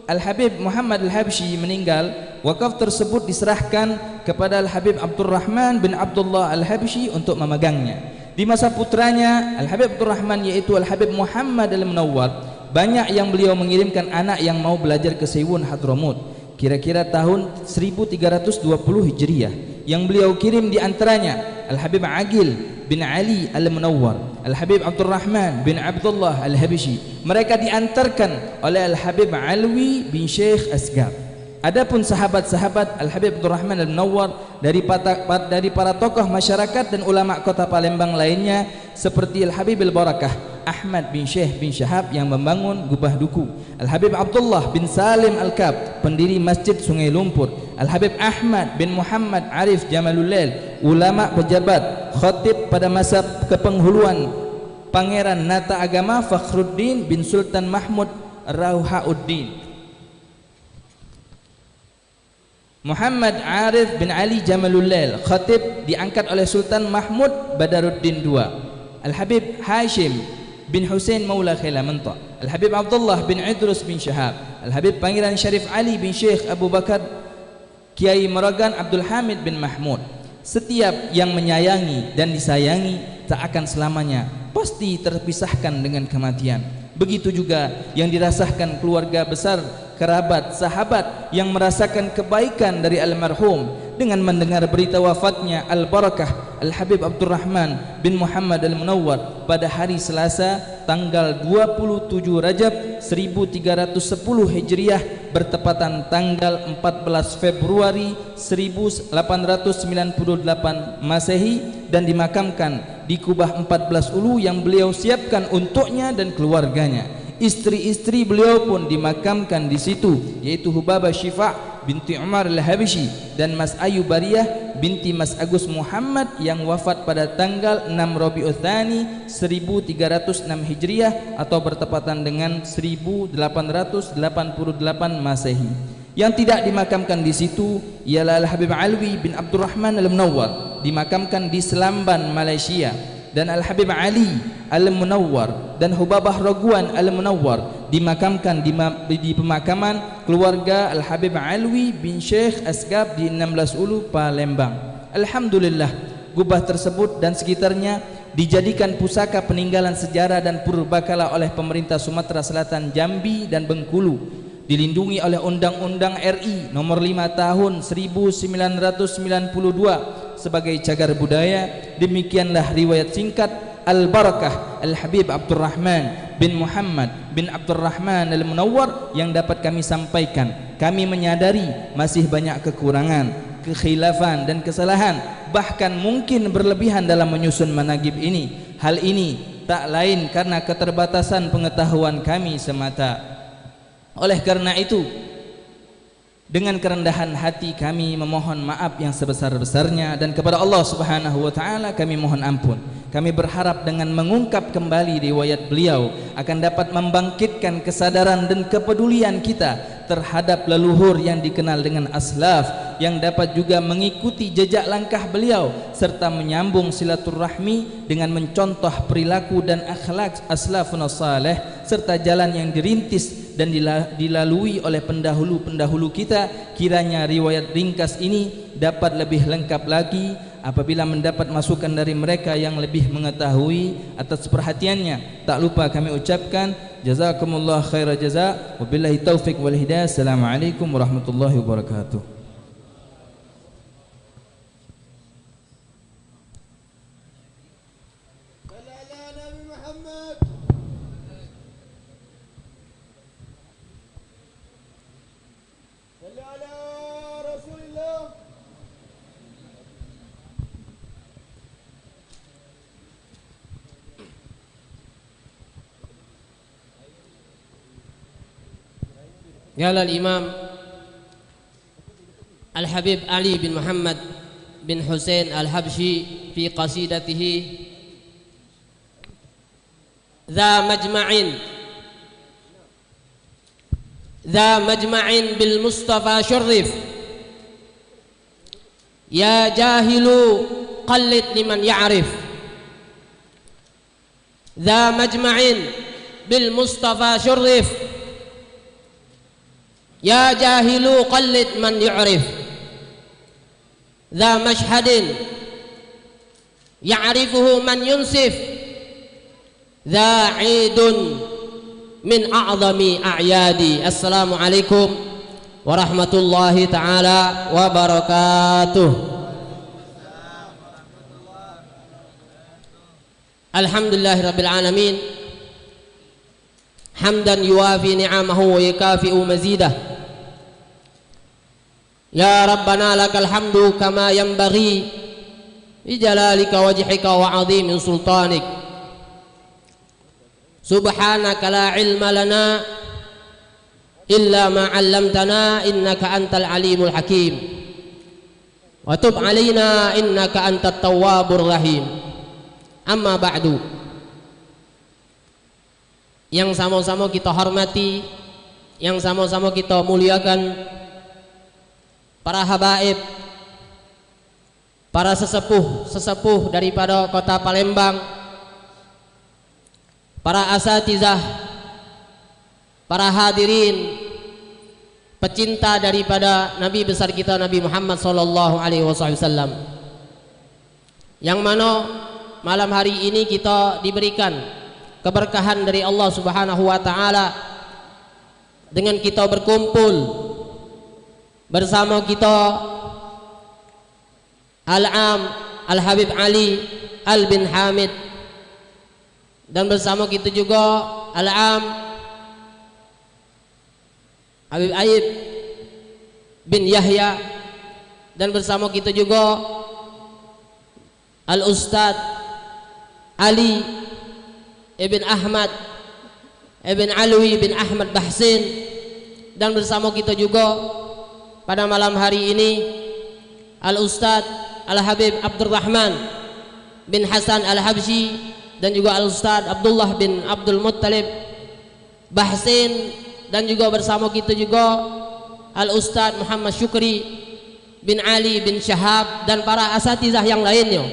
S8: Al-Habib Muhammad Al-Habsyi meninggal, wakaf tersebut diserahkan kepada Al-Habib Abdurrahman bin Abdullah Al-Habsyi untuk memegangnya. Di masa putranya Al-Habib Abdurrahman yaitu Al-Habib Muhammad Al-Munawwar, banyak yang beliau mengirimkan anak yang mau belajar ke Sewun Hadramut kira-kira tahun 1320 Hijriah. Yang beliau kirim di antaranya Al-Habib Agil bin Ali Al-Munawwar, Al-Habib Abdurrahman bin Abdullah Al-Habsyi. Mereka diantarkan oleh Al-Habib Alwi bin Syekh Asgab. Adapun sahabat-sahabat Al-Habib Abdurrahman Al-Munawwar dari para tokoh masyarakat dan ulama kota Palembang lainnya seperti Al-Habib Al-Barakah Ahmad bin Syekh bin Syahab yang membangun Gubah Duku, Al-Habib Abdullah bin Salim Al-Kab pendiri Masjid Sungai Lumpur, Al-Habib Ahmad bin Muhammad Arif Jamalulail ulama pejabat khatib pada masa kepenghuluan Pangeran Nata Agama Fakhruddin bin Sultan Mahmud Rauhauddin, Muhammad Arif bin Ali Jamalulail khatib diangkat oleh Sultan Mahmud Badaruddin II, Al-Habib Hashim bin Hussein Maula Khailamanta, Al-Habib Abdullah bin Idrus bin Syahab, Al-Habib Pangeran Syarif Ali bin Syekh Abu Bakar Kiai Meragan Abdul Hamid bin Mahmud. Setiap yang menyayangi dan disayangi tak akan selamanya pasti terpisahkan dengan kematian. Begitu juga yang dirasakan keluarga besar, kerabat, sahabat yang merasakan kebaikan dari almarhum dengan mendengar berita wafatnya Al-Barakah Al-Habib Abdurrahman bin Muhammad Al-Munawwar pada hari Selasa tanggal 27 Rajab 1310 Hijriah bertepatan tanggal 14 Februari 1898 Masehi dan dimakamkan di Kubah 14 Ulu yang beliau siapkan untuknya dan keluarganya. Istri-istri beliau pun dimakamkan di situ, yaitu Hubabah Syifa binti Umar Al-Habsyi dan Mas Ayu Bariyah binti Mas Agus Muhammad yang wafat pada tanggal 6 Rabiul Tsani 1306 Hijriah atau bertepatan dengan 1888 Masehi. Yang tidak dimakamkan di situ ialah Al-Habib Alwi bin Abdurrahman Al-Munawwar, dimakamkan di Selamban, Malaysia, dan Al-Habib Ali Al-Munawwar dan Hubabah Raguan Al-Munawwar dimakamkan di pemakaman keluarga Al-Habib Alwi bin Syekh Asgab di 16 Ulu, Palembang. Alhamdulillah, gubah tersebut dan sekitarnya dijadikan pusaka peninggalan sejarah dan purbakala oleh pemerintah Sumatera Selatan, Jambi dan Bengkulu, dilindungi oleh Undang-Undang RI nomor 5 tahun 1992 sebagai cagar budaya. Demikianlah riwayat singkat Al-Barakah Al-Habib Abdurrahman bin Muhammad bin Abdurrahman Al-Munawwar yang dapat kami sampaikan. Kami menyadari masih banyak kekurangan, kekhilafan dan kesalahan, bahkan mungkin berlebihan dalam menyusun managib ini. Hal ini tak lain karena keterbatasan pengetahuan kami semata. Oleh karena itu, dengan kerendahan hati kami memohon maaf yang sebesar-besarnya, dan kepada Allah Subhanahu wa taala kami mohon ampun. Kami berharap dengan mengungkap kembali riwayat beliau akan dapat membangkitkan kesadaran dan kepedulian kita terhadap leluhur yang dikenal dengan aslaf, yang dapat juga mengikuti jejak langkah beliau serta menyambung silaturahmi dengan mencontoh perilaku dan akhlak aslafun salih serta jalan yang dirintis dan dilalui oleh pendahulu-pendahulu kita. Kiranya riwayat ringkas ini dapat lebih lengkap lagi apabila mendapat masukan dari mereka yang lebih mengetahui. Atas perhatiannya tak lupa kami ucapkan jazakumullah khaira jaza, wabillahi taufik wal hidayah. Assalamualaikum warahmatullahi wabarakatuh.
S9: قال الإمام الحبيب علي بن محمد بن حسين الحبشي في قصيدته ذا مجمع ذا مجمع بالمصطفى شرف يا جاهل قلد لمن يعرف ذا مجمع بالمصطفى شرف يا جاهل قلد من يعرف ذا مشهد يعرفه من ينصف ذا عيد من أعظم أعيادي. Assalamualaikum warahmatullahi ta'ala wabarakatuh. Alhamdulillahi rabbil alamin, hamdan yuwafi ni'amahu wa yukafi'u mazidah. Ya Rabbana lakal hamdu kama yanbaghi bi jalalika wajhika wa 'azimi sultanik. Subhanaka la ilma lana illa ma 'allamtana innaka antal alimul hakim. Wa tub 'alaina innaka antat tawwabur rahim. Amma ba'du. Yang sama-sama kita hormati, yang sama-sama kita muliakan, para habaib, para sesepuh daripada kota Palembang, para asatizah, para hadirin, pecinta daripada Nabi besar kita Nabi Muhammad sallallahu alaihi wasallam, yang mana malam hari ini kita diberikan keberkahan dari Allah Subhanahu wa taala dengan kita berkumpul bersama kita Al-Am Al-Habib Ali Al bin Hamid, dan bersama kita juga Al-Am Habib Aib bin Yahya, dan bersama kita juga Al-Ustad Ali ibn Ahmad ibn Alwi bin Ahmad Bahsin, dan bersama kita juga pada malam hari ini Al-Ustad Al-Habib Abdurrahman bin Hasan Al-Habsyi, dan juga Al-Ustad Abdullah bin Abdul Muttalib Bahsin, dan juga bersama kita juga Al-Ustad Muhammad Syukri bin Ali bin Syahab, dan para asatizah yang lainnya,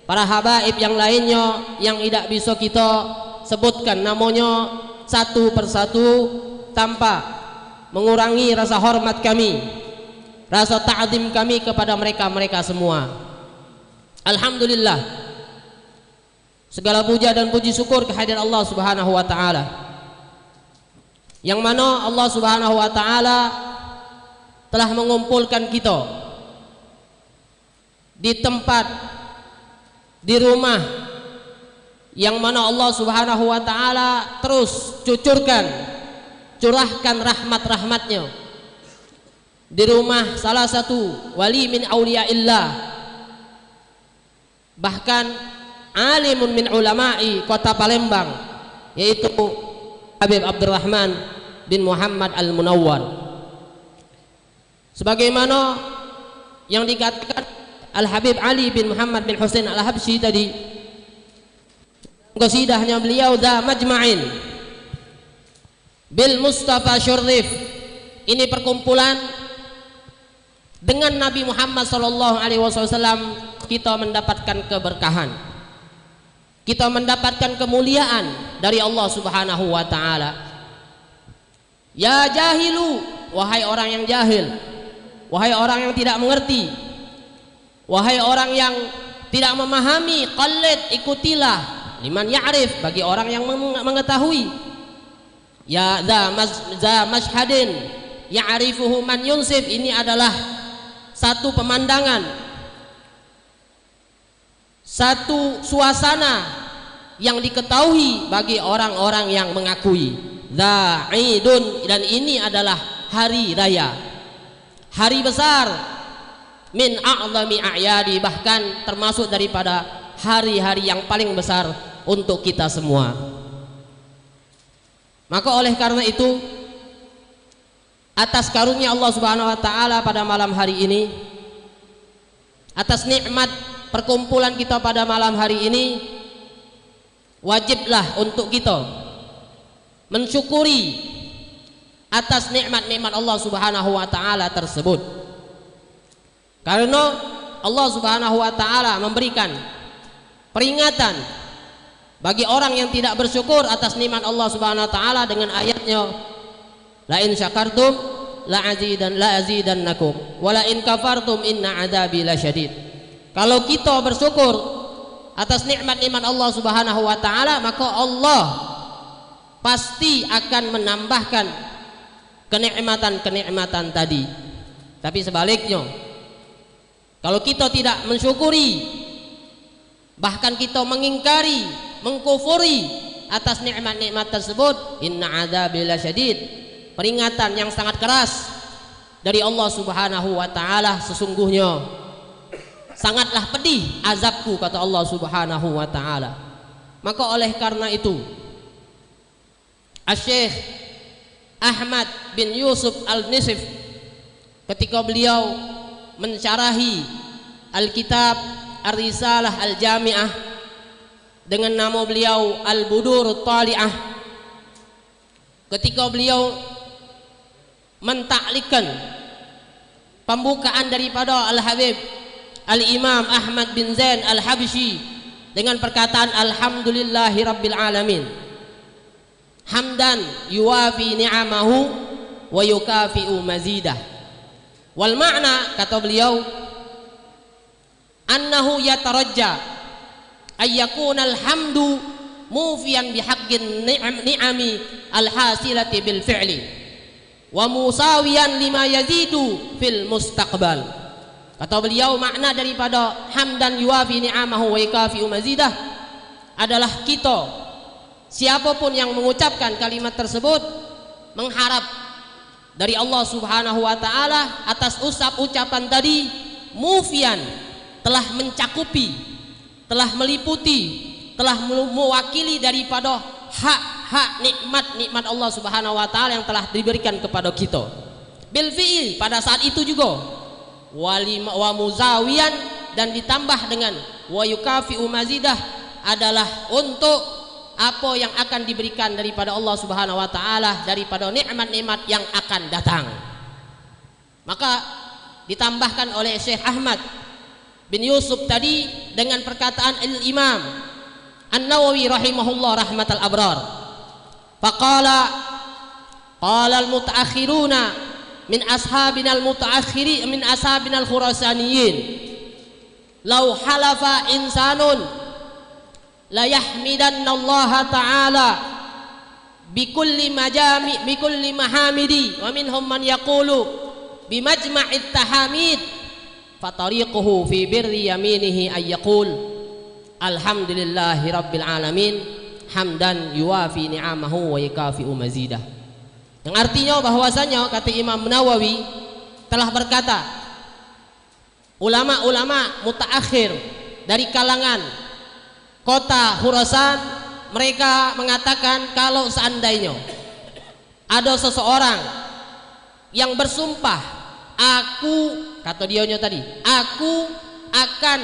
S9: para habaib yang lainnya yang tidak bisa kita sebutkan namanya satu persatu tanpa mengurangi rasa hormat kami, rasa ta'zim kami kepada mereka semua. Alhamdulillah, segala puja dan puji syukur kehadirat Allah Subhanahu wa taala, yang mana Allah Subhanahu wa taala telah mengumpulkan kita di tempat, di rumah yang mana Allah Subhanahu wa taala terus curahkan rahmat-rahmatnya, di rumah salah satu wali min auliyaillah, bahkan alimun min ulama'i kota Palembang, yaitu Habib Abdurrahman bin Muhammad Al-Munawwar. Sebagaimana yang dikatakan Al-Habib Ali bin Muhammad bin Husain Al-Habsyi tadi, qasidahnya beliau Dza Majma'in bil Mustafa Syarif, ini perkumpulan dengan Nabi Muhammad sallallahu alaihi wasallam kita mendapatkan keberkahan, kita mendapatkan kemuliaan dari Allah Subhanahu wa taala. Ya jahilu, wahai orang yang jahil, wahai orang yang tidak mengerti, wahai orang yang tidak memahami, qallid, ikutilah, liman ya'rif, bagi orang yang mengetahui. Ya za mashhadin ya'rifuhu man yunsif, ini adalah satu pemandangan, satu suasana yang diketahui bagi orang-orang yang mengakui. Za'idun, dan ini adalah hari raya, hari besar, min a'zami a'yadi, bahkan termasuk daripada hari-hari yang paling besar untuk kita semua. Maka oleh karena itu, atas karunia Allah Subhanahu wa taala pada malam hari ini, atas nikmat perkumpulan kita pada malam hari ini, wajiblah untuk kita mensyukuri atas nikmat-nikmat Allah Subhanahu wa taala tersebut. Karena Allah Subhanahu wa taala memberikan peringatan bagi orang yang tidak bersyukur atas nikmat Allah Subhanahu wa taala dengan ayatnya, la in syakartum la azidannakum wa la in kafartum inna adzabi lasyadid. Kalau kita bersyukur atas nikmat-nikmat Allah Subhanahu wa taala, maka Allah pasti akan menambahkan kenikmatan-kenikmatan tadi. Tapi sebaliknya, kalau kita tidak mensyukuri, bahkan kita mengingkari, mengkufuri atas nikmat-nikmat tersebut, inna adzabi lasyadid, peringatan yang sangat keras dari Allah Subhanahu wa taala, sesungguhnya sangatlah pedih azabku, kata Allah Subhanahu wa taala. Maka oleh karena itu, Asy-Syaikh Ahmad bin Yusuf Al-Nisif ketika beliau mensyarahi Alkitab Ar-Risalah Al-Jami'ah dengan nama beliau Al-Budur Tali'ah, ketika beliau mentaklikkan pembukaan daripada Al-Habib Al-Imam Ahmad bin Zain Al-Habsyi dengan perkataan alhamdulillahi rabbil alamin, hamdan yuwafi ni'amahu wa yukafi'u mazidah. Wal ma'na, kata beliau, annahu yatarajja ayyakuna alhamdu mufiyan bihaqqin ni'ami alhasilati bil fi'li wa musawiyan lima yazidu fil mustaqbal. Kata beliau, makna daripada hamdan yuwafi ni'amahu wa yukafi'u mazidah adalah kita, siapapun yang mengucapkan kalimat tersebut, mengharap dari Allah Subhanahu wa taala atas ucapan tadi, mufian, telah mencakupi, telah meliputi, telah mewakili daripada hak-hak nikmat-nikmat Allah Subhanahu wa taala yang telah diberikan kepada kita. Bil fi'il, pada saat itu juga, wa muzawiyan, dan ditambah dengan wa yukafi'u mazidah, adalah untuk apa yang akan diberikan daripada Allah Subhanahu wa taala daripada nikmat-nikmat yang akan datang. Maka ditambahkan oleh Syekh Ahmad bin Yusuf tadi dengan perkataan Al-Imam An-Nawawi rahimahullah rahmatal abrar. Faqala qala al-mutaakhiruna min ashabinal mutaakhiri min ashabinal khurasaniyin, law halafa insanun la yahmidanna Allah ta'ala bikulli mahamidi wa minhum man yaqulu bimajma'it tahamid fatariquhu fi birri yaminihi ay yaqul alhamdulillahi rabbil alamin hamdan yuwafi ni'amahu wa yukafi'u mazidah. Yang artinya bahwasanya, kata Imam Nawawi, telah berkata ulama-ulama mutaakhir dari kalangan kota Khurasan, mereka mengatakan kalau seandainya ada seseorang yang bersumpah, aku, kata dionya tadi, aku akan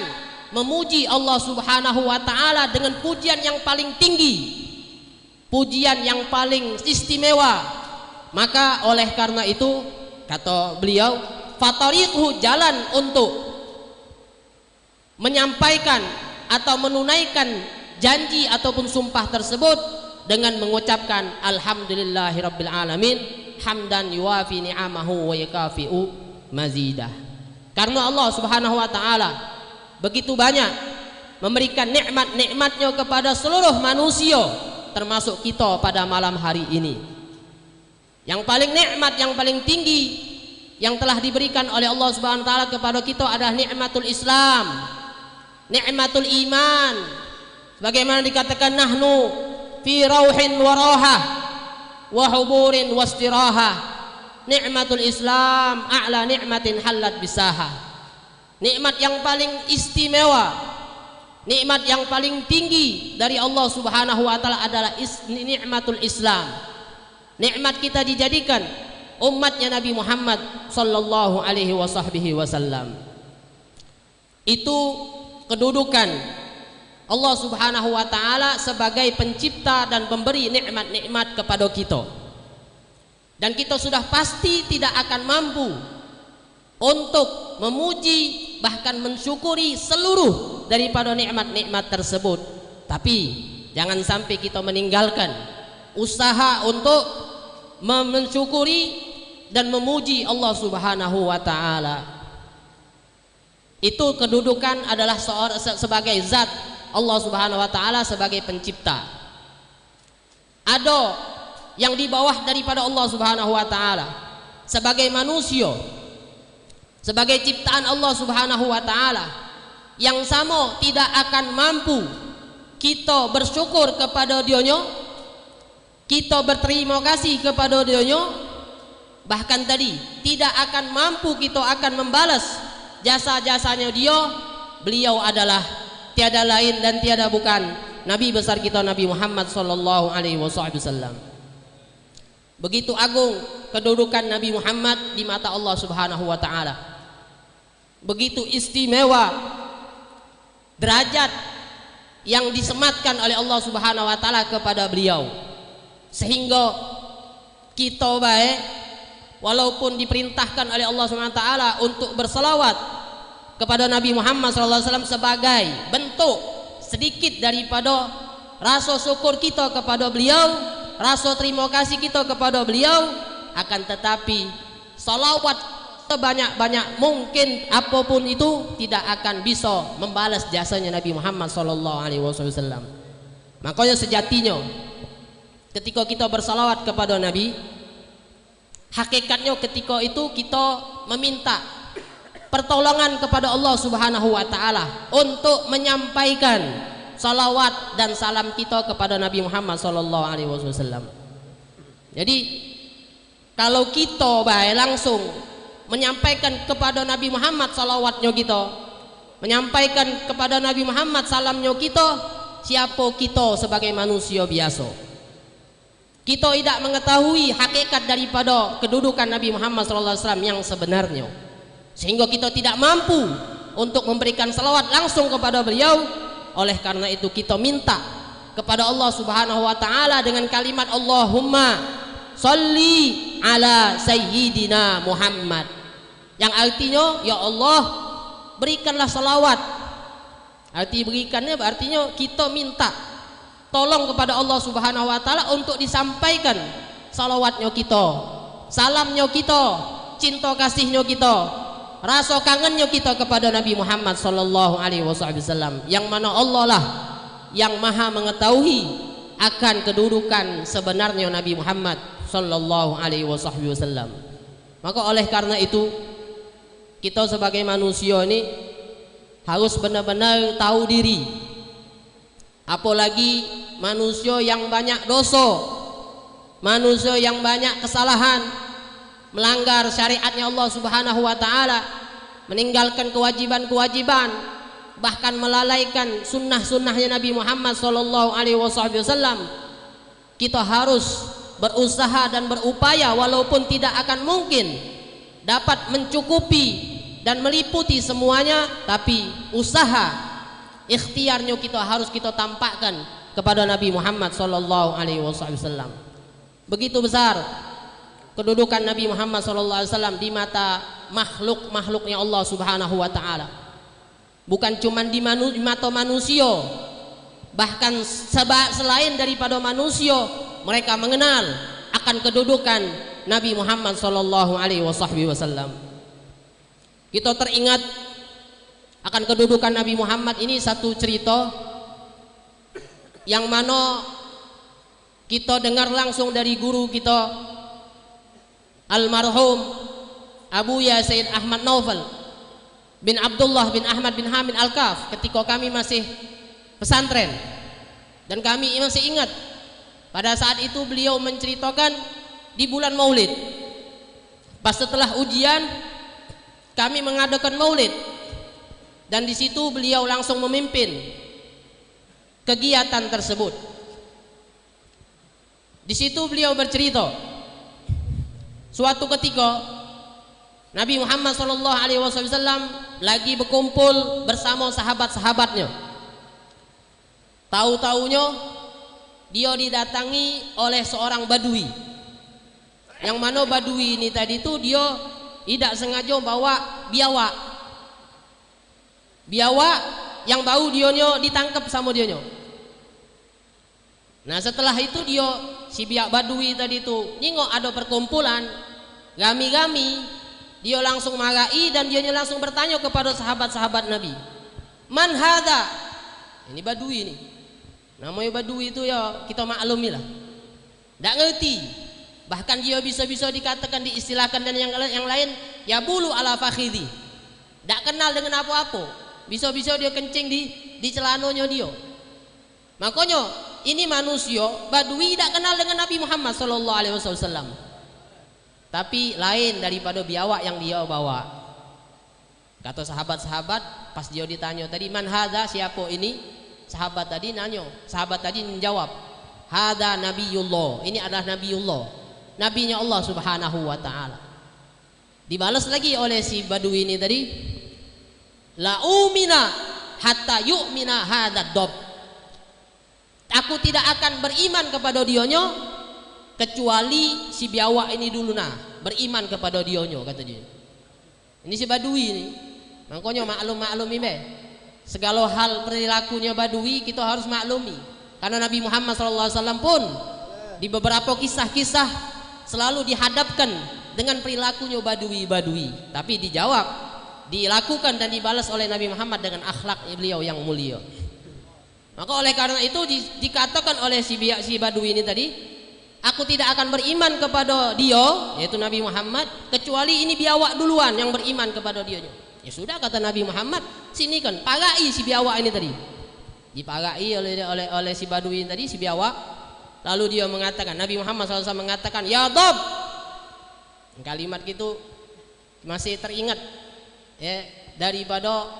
S9: memuji Allah Subhanahu wa taala dengan pujian yang paling tinggi, pujian yang paling istimewa, maka oleh karena itu, kata beliau, fatariquhu, jalan untuk menyampaikan atau menunaikan janji ataupun sumpah tersebut dengan mengucapkan alhamdulillahi rabbil alamin hamdan yuwafi ni'amahu wa yukafi'u mazidah. Karena Allah Subhanahu wa taala begitu banyak memberikan nikmat-nikmatnya kepada seluruh manusia, termasuk kita pada malam hari ini. Yang paling nikmat, yang paling tinggi yang telah diberikan oleh Allah Subhanahu wa taala kepada kita adalah nikmatul Islam, nikmatul iman. Bagaimana dikatakan nahnu fi rauhin wa rahah wa huburin wastirahah. Nikmatul Islam a'la nikmatin halat bisaha. Nikmat yang paling istimewa, nikmat yang paling tinggi dari Allah Subhanahu wa taala adalah nikmatul Islam. Nikmat kita dijadikan umatnya Nabi Muhammad sallallahu alaihi wasallam. Itu kedudukan Allah Subhanahu wa taala sebagai pencipta dan pemberi nikmat-nikmat kepada kita. Dan kita sudah pasti tidak akan mampu untuk memuji bahkan mensyukuri seluruh daripada nikmat-nikmat tersebut. Tapi jangan sampai kita meninggalkan usaha untuk mensyukuri dan memuji Allah Subhanahu wa taala. Itu kedudukan adalah sebagai zat Allah Subhanahu wa taala sebagai pencipta. Ada yang di bawah daripada Allah Subhanahu wa taala sebagai manusia, sebagai ciptaan Allah Subhanahu wa taala, yang sama tidak akan mampu kita bersyukur kepada Dionyo, kita berterima kasih kepada Dionyo, bahkan tadi tidak akan mampu kita akan membalas jasa-jasanya Dia. Beliau adalah tiada lain dan tiada bukan Nabi besar kita Nabi Muhammad sallallahu alaihi wasallam. Begitu agung kedudukan Nabi Muhammad di mata Allah Subhanahu wa taala. Begitu istimewa derajat yang disematkan oleh Allah Subhanahu wa taala kepada beliau, sehingga kita baik walaupun diperintahkan oleh Allah Subhanahu wa taala untuk berselawat kepada Nabi Muhammad sallallahu alaihi wasallam sebagai bentuk sedikit daripada rasa syukur kita kepada beliau, rasa terima kasih kita kepada beliau, akan tetapi salawat sebanyak-banyak mungkin apapun itu tidak akan bisa membalas jasanya Nabi Muhammad sallallahu alaihi wasallam. Makanya sejatinya ketika kita bersalawat kepada Nabi, hakikatnya ketika itu kita meminta pertolongan kepada Allah Subhanahu wa taala untuk menyampaikan salawat dan salam kita kepada Nabi Muhammad sallallahu alaihi wasallam. Jadi kalau kita baik langsung menyampaikan kepada Nabi Muhammad salawatnya kita, menyampaikan kepada Nabi Muhammad salamnya kita, siapa kita sebagai manusia biasa? Kita tidak mengetahui hakikat daripada kedudukan Nabi Muhammad SAW yang sebenarnya, sehingga kita tidak mampu untuk memberikan salawat langsung kepada beliau. Oleh karena itu kita minta kepada Allah Subhanahu wa taala dengan kalimat Allahumma sholli ala sayyidina Muhammad, yang artinya ya Allah berikanlah salawat. Arti berikannya artinya kita minta tolong kepada Allah Subhanahu wa taala untuk disampaikan salawatnya kita, salamnya kita, cinta kasihnya kita, rasa kangennya kita kepada Nabi Muhammad sallallahu alaihi wasallam, yang mana Allah lah yang maha mengetahui akan kedudukan sebenarnya Nabi Muhammad sallallahu alaihi wasallam. Maka oleh karena itu kita sebagai manusia ini harus benar-benar tahu diri, apalagi manusia yang banyak dosa, manusia yang banyak kesalahan, melanggar syariatnya Allah Subhanahu wa taala, meninggalkan kewajiban-kewajiban, bahkan melalaikan sunnah-sunnahnya Nabi Muhammad sallallahu alaihi wasallam. Kita harus berusaha dan berupaya walaupun tidak akan mungkin dapat mencukupi dan meliputi semuanya, tapi usaha ikhtiarnya kita harus kita tampakkan kepada Nabi Muhammad sallallahu alaihi wasallam. Begitu besar kedudukan Nabi Muhammad sallallahu alaihi wasallam di mata makhluk-makhluknya Allah Subhanahu wa taala. Bukan cuma di mata manusia, bahkan selain daripada manusia mereka mengenal akan kedudukan Nabi Muhammad sallallahu alaihi wasallam. Kita teringat akan kedudukan Nabi Muhammad ini satu cerita yang mana kita dengar langsung dari guru kita almarhum Abu Ya Sayyid Ahmad Naufal bin Abdullah bin Ahmad bin Hamid Al-Kaf ketika kami masih pesantren. Dan kami masih ingat pada saat itu beliau menceritakan di bulan Maulid, pas setelah ujian kami mengadakan Maulid, dan di situ beliau langsung memimpin kegiatan tersebut. Di situ beliau bercerita, suatu ketika Nabi Muhammad sallallahu alaihi wasallam lagi berkumpul bersama sahabat-sahabatnya. Tahu-tahunya dia didatangi oleh seorang badui. Yang mana Badui ini tadi tuh dia tidak sengaja bawa biawak. Biawak yang bau dionyo ditangkap sama dionyo. Nah setelah itu dia si biak Badui tadi tuh nengok ada perkumpulan gami-gami, dia langsung marahi dan dia langsung bertanya kepada sahabat-sahabat Nabi, man hada? Ini Badui ini. Namanya Badui itu ya kita maklumi lah. Tidak ngerti. Bahkan dia bisa-bisa dikatakan, diistilahkan dan yang lain ya bulu ala fakhidhi. Tidak kenal dengan apa-apa. Bisa-bisa dia kencing di celanonya dia. Makanya ini manusia Badui tidak kenal dengan Nabi Muhammad SAW. Tapi lain daripada biawak yang dia bawa. Kata sahabat-sahabat pas dia ditanya tadi, man hadza, siapa ini? Sahabat tadi nanya, sahabat tadi menjawab, hadza nabiyullah, ini adalah nabiullah, nabinya Allah Subhanahu wa taala. Dibalas lagi oleh si Badui ini tadi, la umina hatta yu'mina hadzal dob. Aku tidak akan beriman kepada dionyo kecuali si biawak ini dulu beriman kepada dionyo, kata dia. Ini si Badui ini. Makanya maklum ini. Segala hal perilakunya Badui kita harus maklumi. Karena Nabi Muhammad SAW pun di beberapa kisah-kisah selalu dihadapkan dengan perilakunya Badui. Tapi dijawab, dilakukan dan dibalas oleh Nabi Muhammad dengan akhlak beliau yang mulia. Maka oleh karena itu dikatakan oleh si Badui ini tadi, aku tidak akan beriman kepada dia, yaitu Nabi Muhammad, kecuali ini biawak duluan yang beriman kepada dia. Ya sudah, kata Nabi Muhammad, sini kan pagai si biawak ini tadi. Dipagai oleh si Badui ini tadi, si biawak. Lalu dia mengatakan, Nabi Muhammad SAW mengatakan, ya Dob. Kalimat itu masih teringat ya, daripada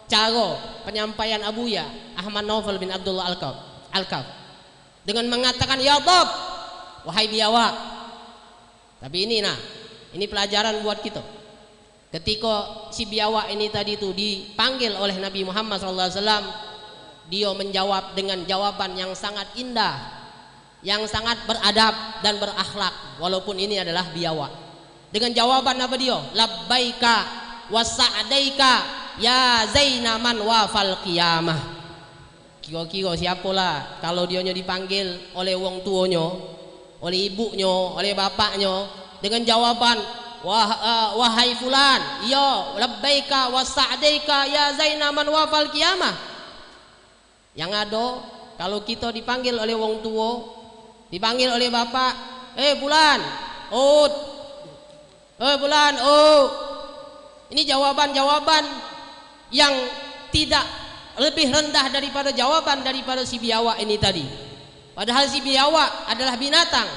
S9: cara penyampaian Abuya Ahmad Naufal bin Abdullah Al-Kaf dengan mengatakan, ya Dob, wahai biawak. Tapi ini pelajaran buat kita. Ketika si biawak ini tadi itu dipanggil oleh Nabi Muhammad SAW, dia menjawab dengan jawaban yang sangat indah, yang sangat beradab dan berakhlak, walaupun ini adalah biawak. Dengan jawaban apa dia? Labbaika wa sa'daika ya zainaman wafal qiyamah. Kira-kira siapalah kalau dionya dipanggil oleh wong tuanya, oleh ibunya, oleh bapaknya dengan jawaban wahai fulan, ya labbaika wa sa'daika ya zainaman wafal qiyamah. Yang ada kalau kita dipanggil oleh wong tua, dipanggil oleh bapak, bulan, bulan, ini jawaban-jawaban yang tidak lebih rendah daripada jawaban daripada si biawak ini tadi. Padahal si biawak adalah binatang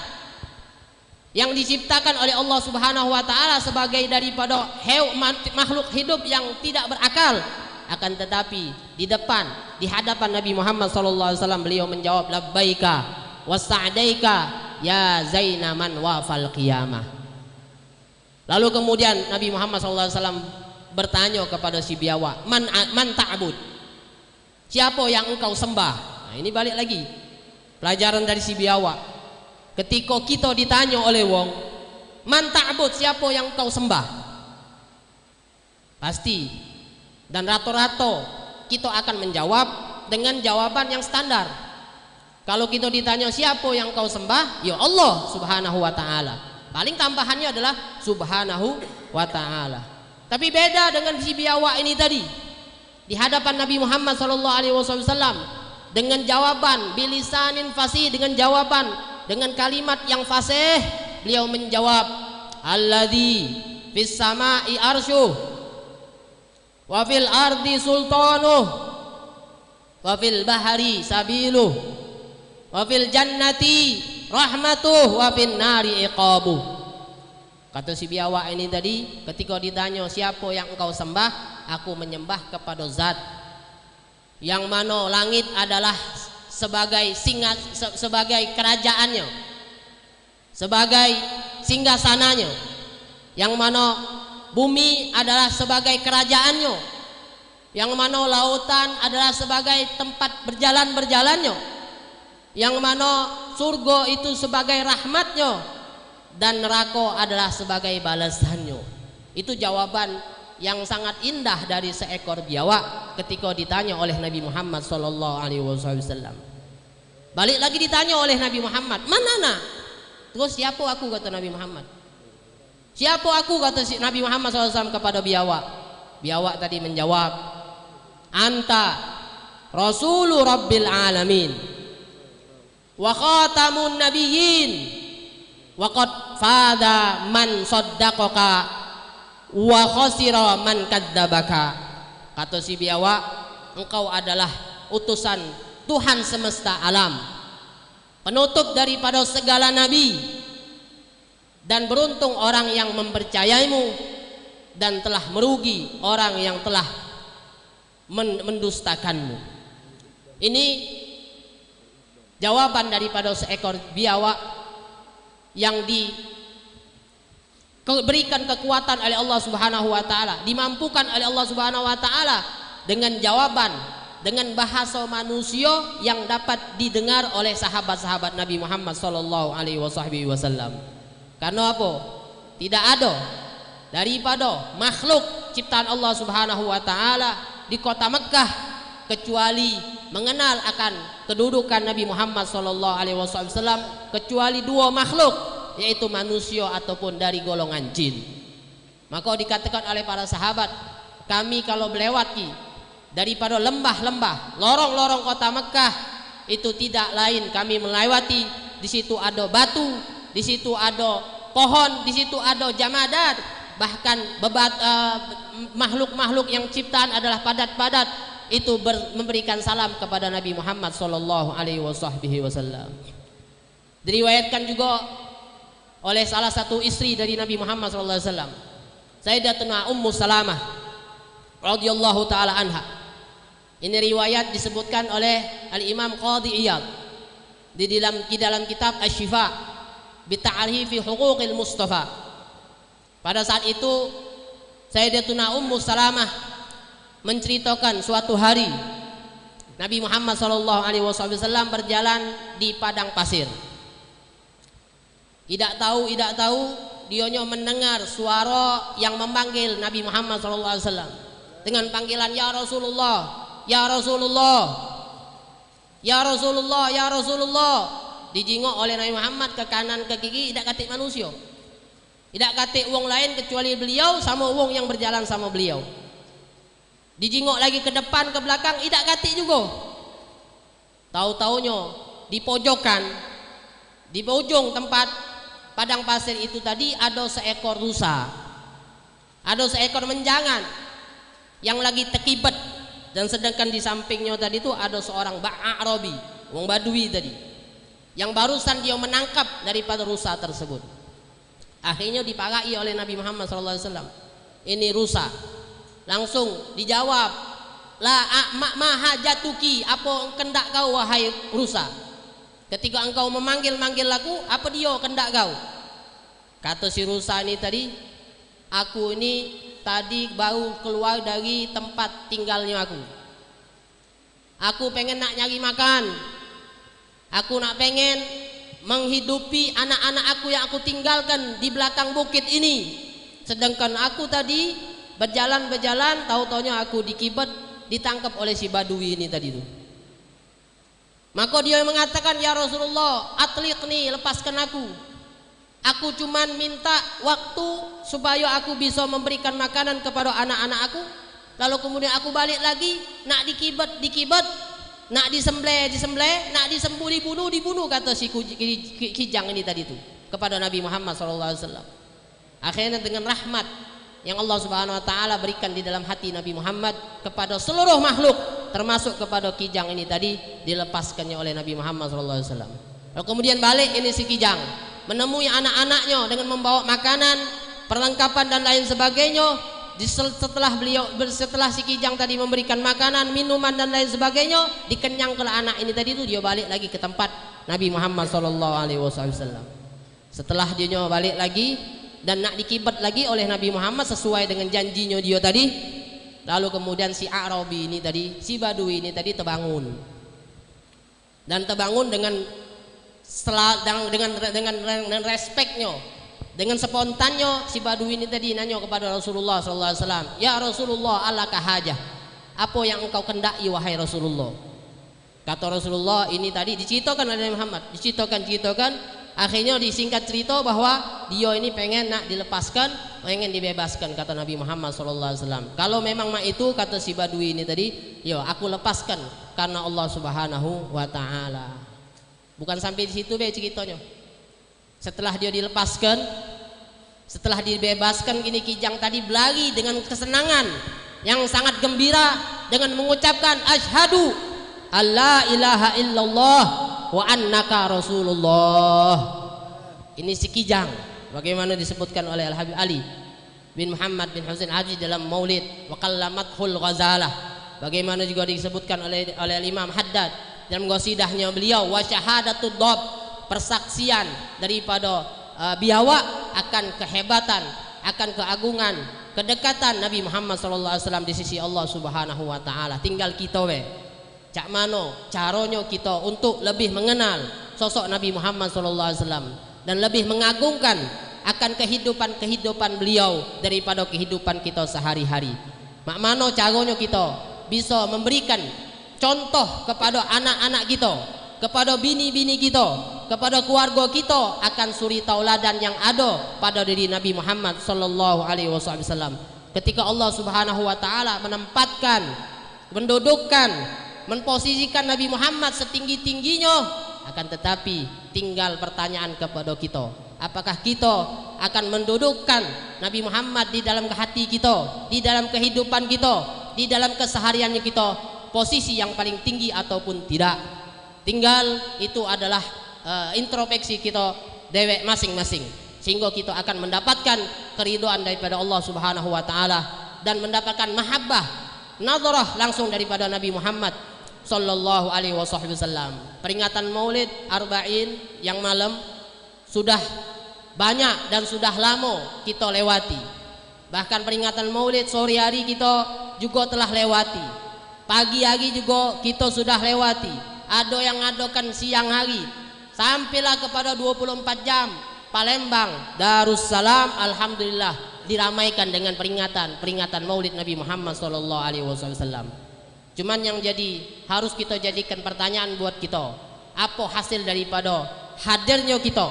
S9: yang diciptakan oleh Allah Subhanahu wa taala sebagai daripada makhluk hidup yang tidak berakal. Akan tetapi di hadapan Nabi Muhammad SAW beliau menjawab labbaika wasa'daika ya zainaman wafal qiyamah. Lalu kemudian Nabi Muhammad SAW bertanya kepada si biawak, man ta'bud, siapa yang engkau sembah? Nah, ini balik lagi pelajaran dari si biawak. Ketika kita ditanya oleh wong, man ta'bud, siapa yang engkau sembah? Pasti dan rata-rata kita akan menjawab dengan jawaban yang standar. Kalau kita ditanya siapa yang engkau sembah, ya Allah Subhanahu wa taala. Paling tambahannya adalah Subhanahu wa taala. Tapi beda dengan si biawak ini tadi. Di hadapan Nabi Muhammad SAW dengan jawaban bilisanin fasih, dengan jawaban dengan kalimat yang fasih, beliau menjawab, alladzi fis sama'i arsyuh wa fil ardi sultanuh wa fil bahari sabiluh wa fil jannati rahmatuh wa fin nari iqabuh. Kata si biawak ini tadi, ketika ditanya siapa yang engkau sembah, aku menyembah kepada zat yang mana langit adalah sebagai sebagai kerajaannya, sebagai singgasananya, yang mana bumi adalah sebagai kerajaannya, yang mana lautan adalah sebagai tempat berjalannya, yang mana surga itu sebagai rahmatnya, dan neraka adalah sebagai balasannya. Itu jawaban yang sangat indah dari seekor biawak ketika ditanya oleh Nabi Muhammad sallallahu alaihi wasallam. Balik lagi ditanya oleh Nabi Muhammad, "Man ana?" Terus, "Siapa aku?" kata Nabi Muhammad. "Siapa aku?" kata Nabi Muhammad SAW kepada biawak. Biawak tadi menjawab, "Anta Rasulur Rabbil Alamin wa khatamun nabiyyin wa qad fada man saddaqaka wa khasira man kadzdzabaka." Kata si biawak, "Engkau adalah utusan Tuhan semesta alam, penutup daripada segala nabi, dan beruntung orang yang mempercayaimu, dan telah merugi orang yang telah mendustakanmu." Ini jawaban daripada seekor biawak yang diberikan kekuatan oleh Allah Subhanahu wa taala, dimampukan oleh Allah Subhanahu wa taala dengan jawaban, dengan bahasa manusia yang dapat didengar oleh sahabat-sahabat Nabi Muhammad sallallahu alaihi wasallam. Karena apa? Tidak ada daripada makhluk ciptaan Allah Subhanahu wa taala di kota Mekah kecuali mengenal akan kedudukan Nabi Muhammad sallallahu alaihi wasallam kecuali dua makhluk, yaitu manusia ataupun dari golongan jin. Maka dikatakan oleh para sahabat, kami kalau melewati daripada lembah-lembah, lorong-lorong kota Mekah, itu tidak lain kami melewati, di situ ada batu, di situ ada pohon, di situ ada jamadat, bahkan makhluk-makhluk yang ciptaan adalah padat-padat, itu memberikan salam kepada Nabi Muhammad sallallahu alaihi wasallam. Diriwayatkan juga oleh salah satu istri dari Nabi Muhammad sallallahu alaihi wasallam, Sayyidatuna Ummu Salamah radhiyallahu taala anha. Ini riwayat disebutkan oleh Al-Imam Qadhi Iyad di dalam kitab Asy-Syifa bi Ta'rifi Huquqil Mustafa. Pada saat itu Sayyidatuna Ummu Salamah menceritakan suatu hari Nabi Muhammad sallallahu alaihi wasallam berjalan di padang pasir. Tidak tahu dionya mendengar suara yang memanggil Nabi Muhammad sallallahu alaihi wasallam dengan panggilan, "Ya Rasulullah, ya Rasulullah, ya Rasulullah, ya Rasulullah." Dijingok oleh Nabi Muhammad ke kanan ke kiri, tidak katik manusia, tidak katik wong lain kecuali beliau sama wong yang berjalan sama beliau. Dijingok lagi ke depan ke belakang, tidak katik juga. Tahu-taunya di pojokan, di ujung tempat padang pasir itu tadi ada seekor rusa, ada seekor menjangan yang lagi tekibet, dan sedangkan di sampingnya tadi itu ada seorang Arabi, wong Badui tadi, yang barusan dia menangkap daripada rusa tersebut. Akhirnya dipakai oleh Nabi Muhammad SAW, ini rusa. Langsung dijawab, "La ma hajatuki, apa kendak kau wahai rusa? Ketika engkau memanggil-manggil aku, apa dia kendak kau?" Kata si rusa ini tadi, "Aku ini tadi baru keluar dari tempat tinggalnya aku. Aku pengen nak nyari makan. Aku nak pengen menghidupi anak-anak aku yang aku tinggalkan di belakang bukit ini. Sedangkan aku tadi berjalan-berjalan, tahu-taunya aku dikibet, ditangkap oleh si Badui ini tadi itu." Maka dia mengatakan, "Ya Rasulullah, atliqni, lepaskan aku. Aku cuman minta waktu supaya aku bisa memberikan makanan kepada anak-anak aku. Lalu kemudian aku balik lagi, nak dikibet, nak disembelih, nak dibunuh, kata si kijang ini tadi itu kepada Nabi Muhammad SAW. Akhirnya dengan rahmat yang Allah Subhanahu wa taala berikan di dalam hati Nabi Muhammad kepada seluruh makhluk, termasuk kepada kijang ini tadi, dilepaskannya oleh Nabi Muhammad SAW. Lalu kemudian balik ini si kijang, menemui anak-anaknya dengan membawa makanan, perlengkapan dan lain sebagainya. Setelah si kijang tadi memberikan makanan, minuman dan lain sebagainya, dikenyangkan anak ini tadi itu, dia balik lagi ke tempat Nabi Muhammad SAW. Setelah dia balik lagi dan nak dikibet lagi oleh Nabi Muhammad sesuai dengan janjinya dia tadi, lalu kemudian si Arabi ini tadi, si Badui ini tadi terbangun, dan terbangun dengan respeknya, Dengan spontannya si Badui ini tadi nanya kepada Rasulullah SAW, ya Rasulullah, alaka hajah, apa yang engkau kendaki wahai Rasulullah? Kata Rasulullah ini tadi diceritakan oleh Muhammad, diceritakan, akhirnya disingkat cerita bahwa dia ini pengen nak dilepaskan, pengen dibebaskan, kata Nabi Muhammad SAW. Kalau memang mak itu, kata si Badui ini tadi, yo aku lepaskan karena Allah Subhanahu wa Ta'ala. Bukan sampai di situ be ceritanya. Setelah dia dilepaskan, setelah dibebaskan, kini Kijang tadi berlari dengan kesenangan yang sangat gembira dengan mengucapkan asyhadu alla ilaha illallah wa annaka rasulullah. Ini si Kijang, bagaimana disebutkan oleh Al-Habib Ali bin Muhammad bin Husain Haji dalam Maulid wa qallamathul ghazalah. Bagaimana juga disebutkan oleh Imam Haddad dalam qasidahnya beliau, wa syahadatud dhab, persaksian daripada biawak akan kehebatan, akan keagungan, kedekatan Nabi Muhammad SAW di sisi Allah Subhanahu wa Ta'ala. Tinggal kita we cak mano caranya kita untuk lebih mengenal sosok Nabi Muhammad SAW dan lebih mengagungkan akan kehidupan beliau daripada kehidupan kita sehari-hari. Mak mano caranya kita bisa memberikan contoh kepada anak-anak kita, kepada bini-bini kita, kepada keluarga kita akan suri tauladan yang ada pada diri Nabi Muhammad sallallahu alaihi wasallam. Ketika Allah Subhanahu wa Ta'ala menempatkan, mendudukkan, memposisikan Nabi Muhammad setinggi-tingginya, akan tetapi tinggal pertanyaan kepada kita, apakah kita akan mendudukkan Nabi Muhammad di dalam hati kita, di dalam kehidupan kita, di dalam kesehariannya kita, posisi yang paling tinggi ataupun tidak. Tinggal itu adalah introspeksi kita dewek masing-masing, sehingga kita akan mendapatkan keridhaan daripada Allah Subhanahu wa Ta'ala dan mendapatkan mahabbah, nadrah langsung daripada Nabi Muhammad sallallahu alaihi wasallam. Peringatan Maulid Arba'in yang malam sudah banyak dan sudah lama kita lewati. Bahkan peringatan Maulid sore hari kita juga telah lewati. Pagi hari juga kita sudah lewati. Ada yang adakan siang hari, sampailah kepada 24 jam Palembang Darussalam alhamdulillah diramaikan dengan peringatan Maulid Nabi Muhammad sallallahu alaihi wasallam. Cuman yang jadi harus kita jadikan pertanyaan buat kita, apa hasil daripada hadirnya kita?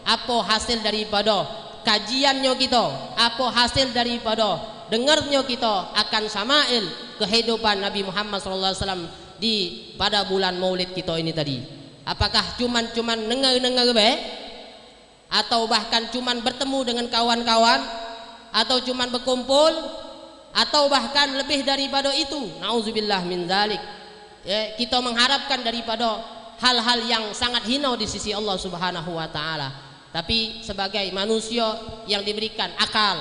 S9: Apa hasil daripada kajiannya kita? Apa hasil daripada dengarnya kita akan syama'il kehidupan Nabi Muhammad sallallahu alaihi wasallam di pada bulan Maulid kita ini tadi? Apakah cuman dengar be, atau bahkan cuman bertemu dengan kawan-kawan, atau cuman berkumpul, atau bahkan lebih daripada itu? Nauzubillah min dzalik. Ya, kita mengharapkan daripada hal-hal yang sangat hina di sisi Allah Subhanahu wa Ta'ala. Tapi sebagai manusia yang diberikan akal,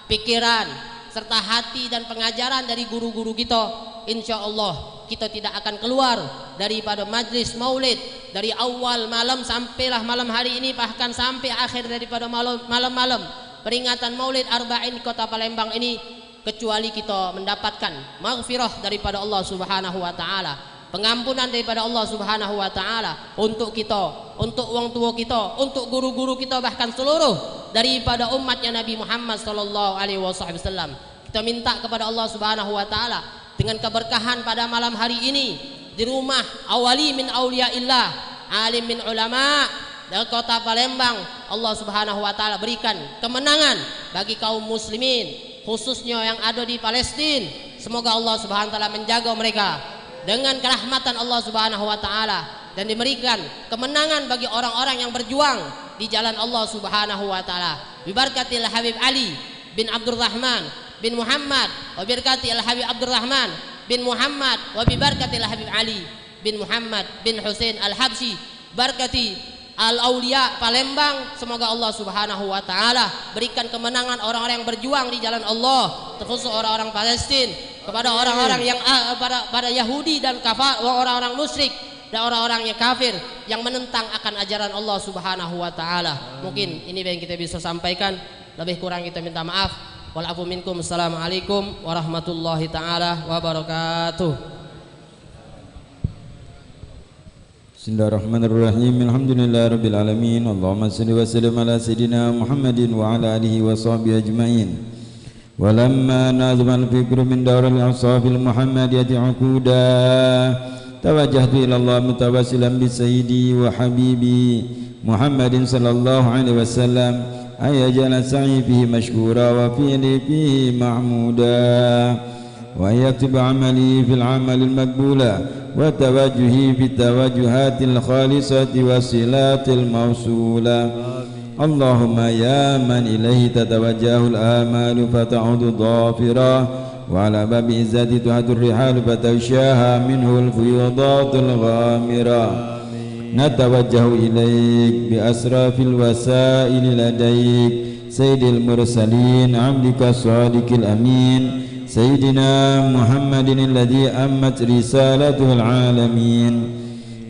S9: pikiran, serta hati dan pengajaran dari guru-guru kita, insya Allah kita tidak akan keluar daripada majlis maulid dari awal malam sampailah malam hari ini, bahkan sampai akhir daripada malam-malam peringatan Maulid Arba'in kota Palembang ini, kecuali kita mendapatkan maghfirah daripada Allah Subhanahu wa Ta'ala, pengampunan daripada Allah Subhanahu wa Ta'ala untuk kita, untuk orang tua kita, untuk guru-guru kita, bahkan seluruh daripada umatnya Nabi Muhammad sallallahu alaihi wasallam. Kita minta kepada Allah Subhanahu wa Ta'ala dengan keberkahan pada malam hari ini di rumah awali min auliyaillah, alim min ulama dari kota Palembang, Allah Subhanahu wa Ta'ala berikan kemenangan bagi kaum muslimin, khususnya yang ada di Palestina. Semoga Allah Subhanahu wa Ta'ala menjaga mereka dengan kerahmatan Allah Subhanahu wa Ta'ala dan diberikan kemenangan bagi orang-orang yang berjuang di jalan Allah Subhanahu wa Ta'ala. Bibarakatil Habib Ali bin Abdurrahman bin Muhammad wa bibarkati Al-Habib Abdurrahman bin Muhammad wa bibarkati Al-Habib Ali bin Muhammad bin Husain Al-Habsyi, barkati Al-Auliya Palembang. Semoga Allah Subhanahu wa Ta'ala berikan kemenangan orang-orang yang berjuang di jalan Allah, terkhusus orang-orang Palestina, kepada orang-orang yang pada Yahudi dan kafir, orang-orang musyrik dan orang-orang yang kafir yang menentang akan ajaran Allah Subhanahu wa Ta'ala. Mungkin ini yang kita bisa sampaikan, lebih kurang kita minta maaf. Walafu minkum. Assalamualaikum warahmatullahi ta'ala wabarakatuh.
S10: Bismillahirrahmanirrahim. Alhamdulillahirabbil alamin. Allahumma shalli wa sallim ala sayidina Muhammadin wa ala alihi wa sahbihi ajmain. Walamma nazama al-fikru min dawril awsafil muhammadiyati uquda tawajjahtu ila Allah mutawassilan bi sayyidi wa habibi Muhammadin sallallahu alaihi wasallam ayajala sa'i fihi mashkura wa fi'li fihi mahmuda wa yaktub amali fil amal al-maqbula wa tawajjuhi fi tawajjuhatil khalisati wa silatil mawsula. Allahumma ya man ilaihi tatawajjahul amalu fata'udu dhafira wa ala babi izzati tuhadur rihal fatawshaha minhu al-fuyudatul ghamira. Natawajjahu ilaik bi asrafil wasaili ladaik sayyidil mursalin abdika sadiqil amin Sayyidina Muhammadin alladhi ammat risalatuhul alamin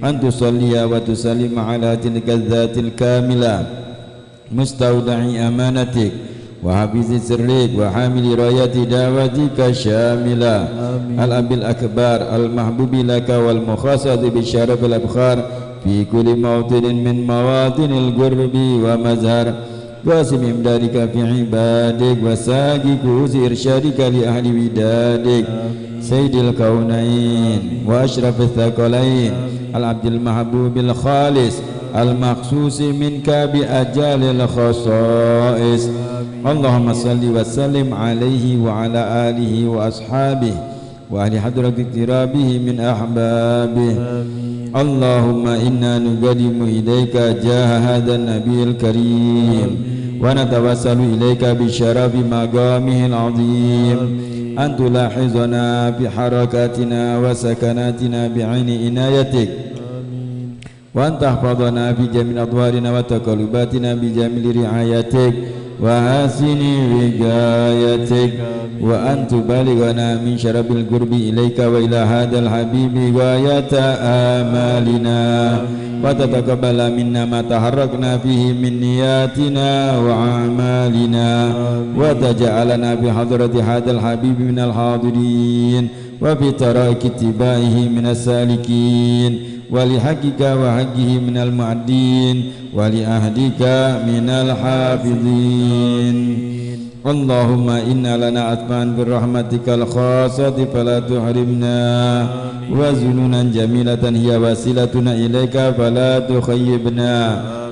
S10: an tusalliya wa tusallima ala tilka dzatil kamila mustauda'i amanatik wa hafizi sirrik wa hamili rayati dawatika syamila al-abil akbar al-mahbubi laka wal mukhasadi bi syarafil abkhar fi kulli mawtinin min mawatinil gurbi wa mazhar wasim imdadika fi ibadik wasagi kuzi irsyadika li ahli widadik sayyidil kaunain wa ashrafil thaqalain al-abdil mahbubil khalis al-makhsusi minka bi ajalil khasais. Allahumma salli wa sallim alaihi wa ala alihi wa ashabihi wa ahli hadrati iktirabihi min ahbabihi. Allahumma inna nuqaddimu ilaika jaha hadha nabiyil karim wa natawassalu ilaika bi syarafi maqamihil azim an tulahizana fi harakatina wa sakanatina bi aini inayatik wa an tahfadhana fi jamil adwarina wa taqallubatina bi jamil riayatik wa hasini wigayatik wa an tubalighana min syarabil qurbi ilaika wa ila hadzal habibi ghayata amalina wa tataqabbala minna ma taharrakna fihi min niyatina wa amalina wa taj'alana bi hadrati hadzal habibi minal hadirin wa bi taraki tibaihi minas salikin wa li haqqika wa haqqihi minal mu'addin wa li ahdika minal hafizin. Allahumma inna lana atman birrahmatikal khasati fala tuhrimna wa zununan jamilatan hiya wasilatuna ilaika fala tukhayyibna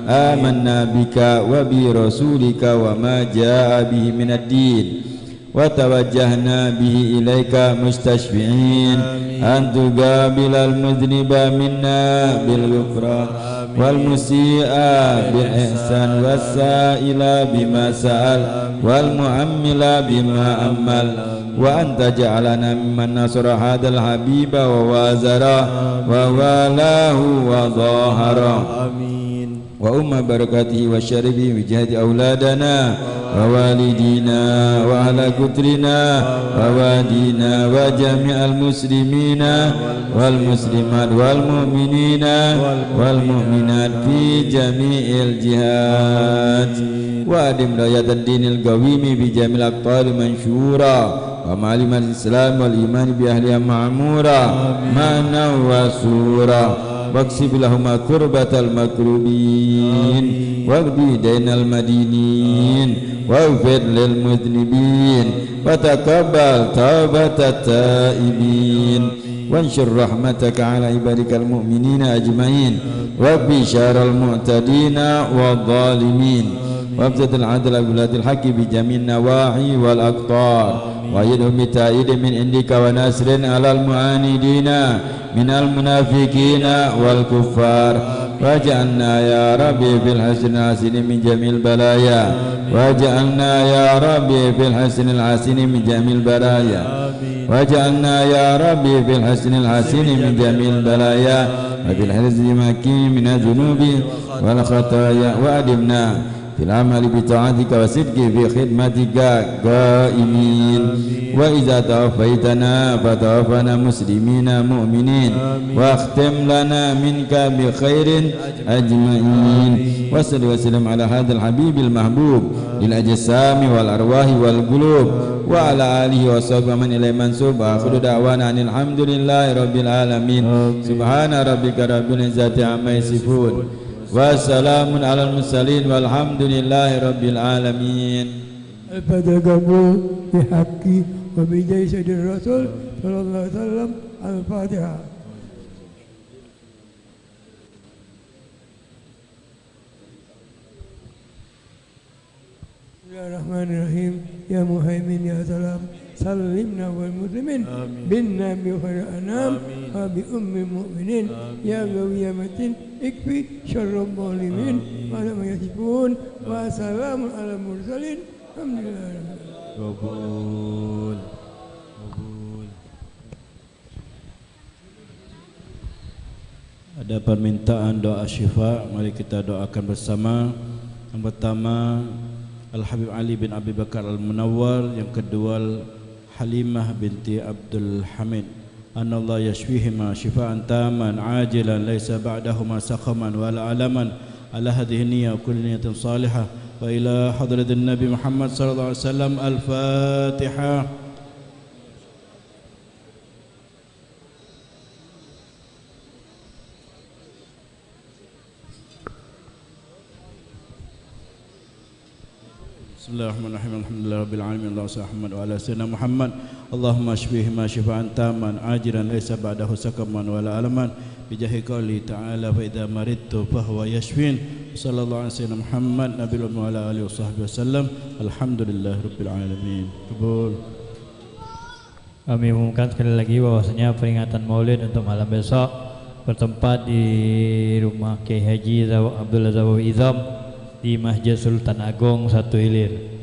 S10: amanna bika wa bi rasulika wa ma jaa bihi minad din wa tawajjahna bihi ilaika mustashfi'in an tuqabilal mudhniba minna bil ghufran wal musii'a bil ihsan was-sa'ila bima sa'al wal mu'ammila bima ammal wa anta ja'alana mimman nasara hadzal habiba wa wazara wa walahu wa dhahara amin wa umma barakatihi wa syaribi wijahati auladana wa walidina wa ala kutrina wa wadina wa jami'al muslimina wal muslimat wal mu'minina wal mu'minat fi jami'il jihad wa adim rayatad dinil qawimi bi jamil aqtal mansyura wa ma'alimal islam wal iman bi ahliya ma'mura mana wa sura waksib lahuma kurbatal makrubin waqdi dainal madinin waghfir lil mudhnibin wa taqabbal taubatat taibin wanshur rahmataka ala ibadikal mu'minina ajmain wa bi syaral mu'tadina wa dhalimin wabzadil adla biladil haqqi bi jamin nawahi wal aqtar wa yadhum bita'id min indika wa nasrin alal mu'anidina minal munafiqina wal kuffar waj'alna ya rabbi fil hasanil hasini min jamil balaya waj'alna ya rabbi fil hasanil hasini min jamil balaya waj'alna ya rabbi fil hasanil hasini min jamil balaya wa bil hizzi maki min adzunubi wal khataya wa adimna fil amali bi ta'atika wa sidqi fi khidmatika qaimin wa idza tawaffaitana fatawaffana muslimina mu'minin wa akhtim lana minka bi khairin ajma'in wa salli wa sallim ala hadzal habibil mahbub lil ajsami wal arwahi wal qulub wa ala alihi wa sahbihi man ilaihi mansub akhiru da'wana alhamdulillahi rabbil alamin subhana rabbika rabbil izzati amma yasifun wa salamun alal mursalin walhamdulillahi rabbil alamin.
S11: Al-Fatihah kabul bihaqqi wa bijai sayyidil rasul sallallahu alaihi wasallam. Al-Fatihah. Bismillahirrahmanirrahim. Ya muhaimin ya salam salimna wal muslimin bin nabi khair anam wa bi ummil mu'minin ya gawi matin ikfi syarrul zalimin wa la yasifun wa salamun ala mursalin alhamdulillah.
S7: Qabul. Ada permintaan doa syifa, mari kita doakan bersama. Yang pertama Al-Habib Ali bin Abi Bakar Al-Munawwar, yang kedua Halimah binti Abdul Hamid. Anallah yashfihima shifaan taman ajilan laysa ba'dahuma saqaman wala alaman ala hadhihi niyya kulli niyatin salihah wa ila hadratin Nabi Muhammad sallallahu alaihi wasallam. Al-Fatihah. Bismillahirrahmanirrahim. Alhamdulillahirabbil alamin. Allahumma wa ala sayyidina Muhammad. Allahumma shfihi ma shifaan taman ajiran laysa ba'dahu saqaman wala alaman bi jahi qouli ta'ala fa idza maridtu fa huwa yashfin. Sallallahu alaihi wasallam Muhammad nabiyul wa ala alihi washabbihi wasallam. Alhamdulillahirabbil alamin. Qabul.
S3: Kami umumkan sekali lagi bahwasanya peringatan Maulid untuk malam besok bertempat di rumah Kiai Haji Abdullah Zawawi Izam di Masjid Sultan Agung 1 Hilir.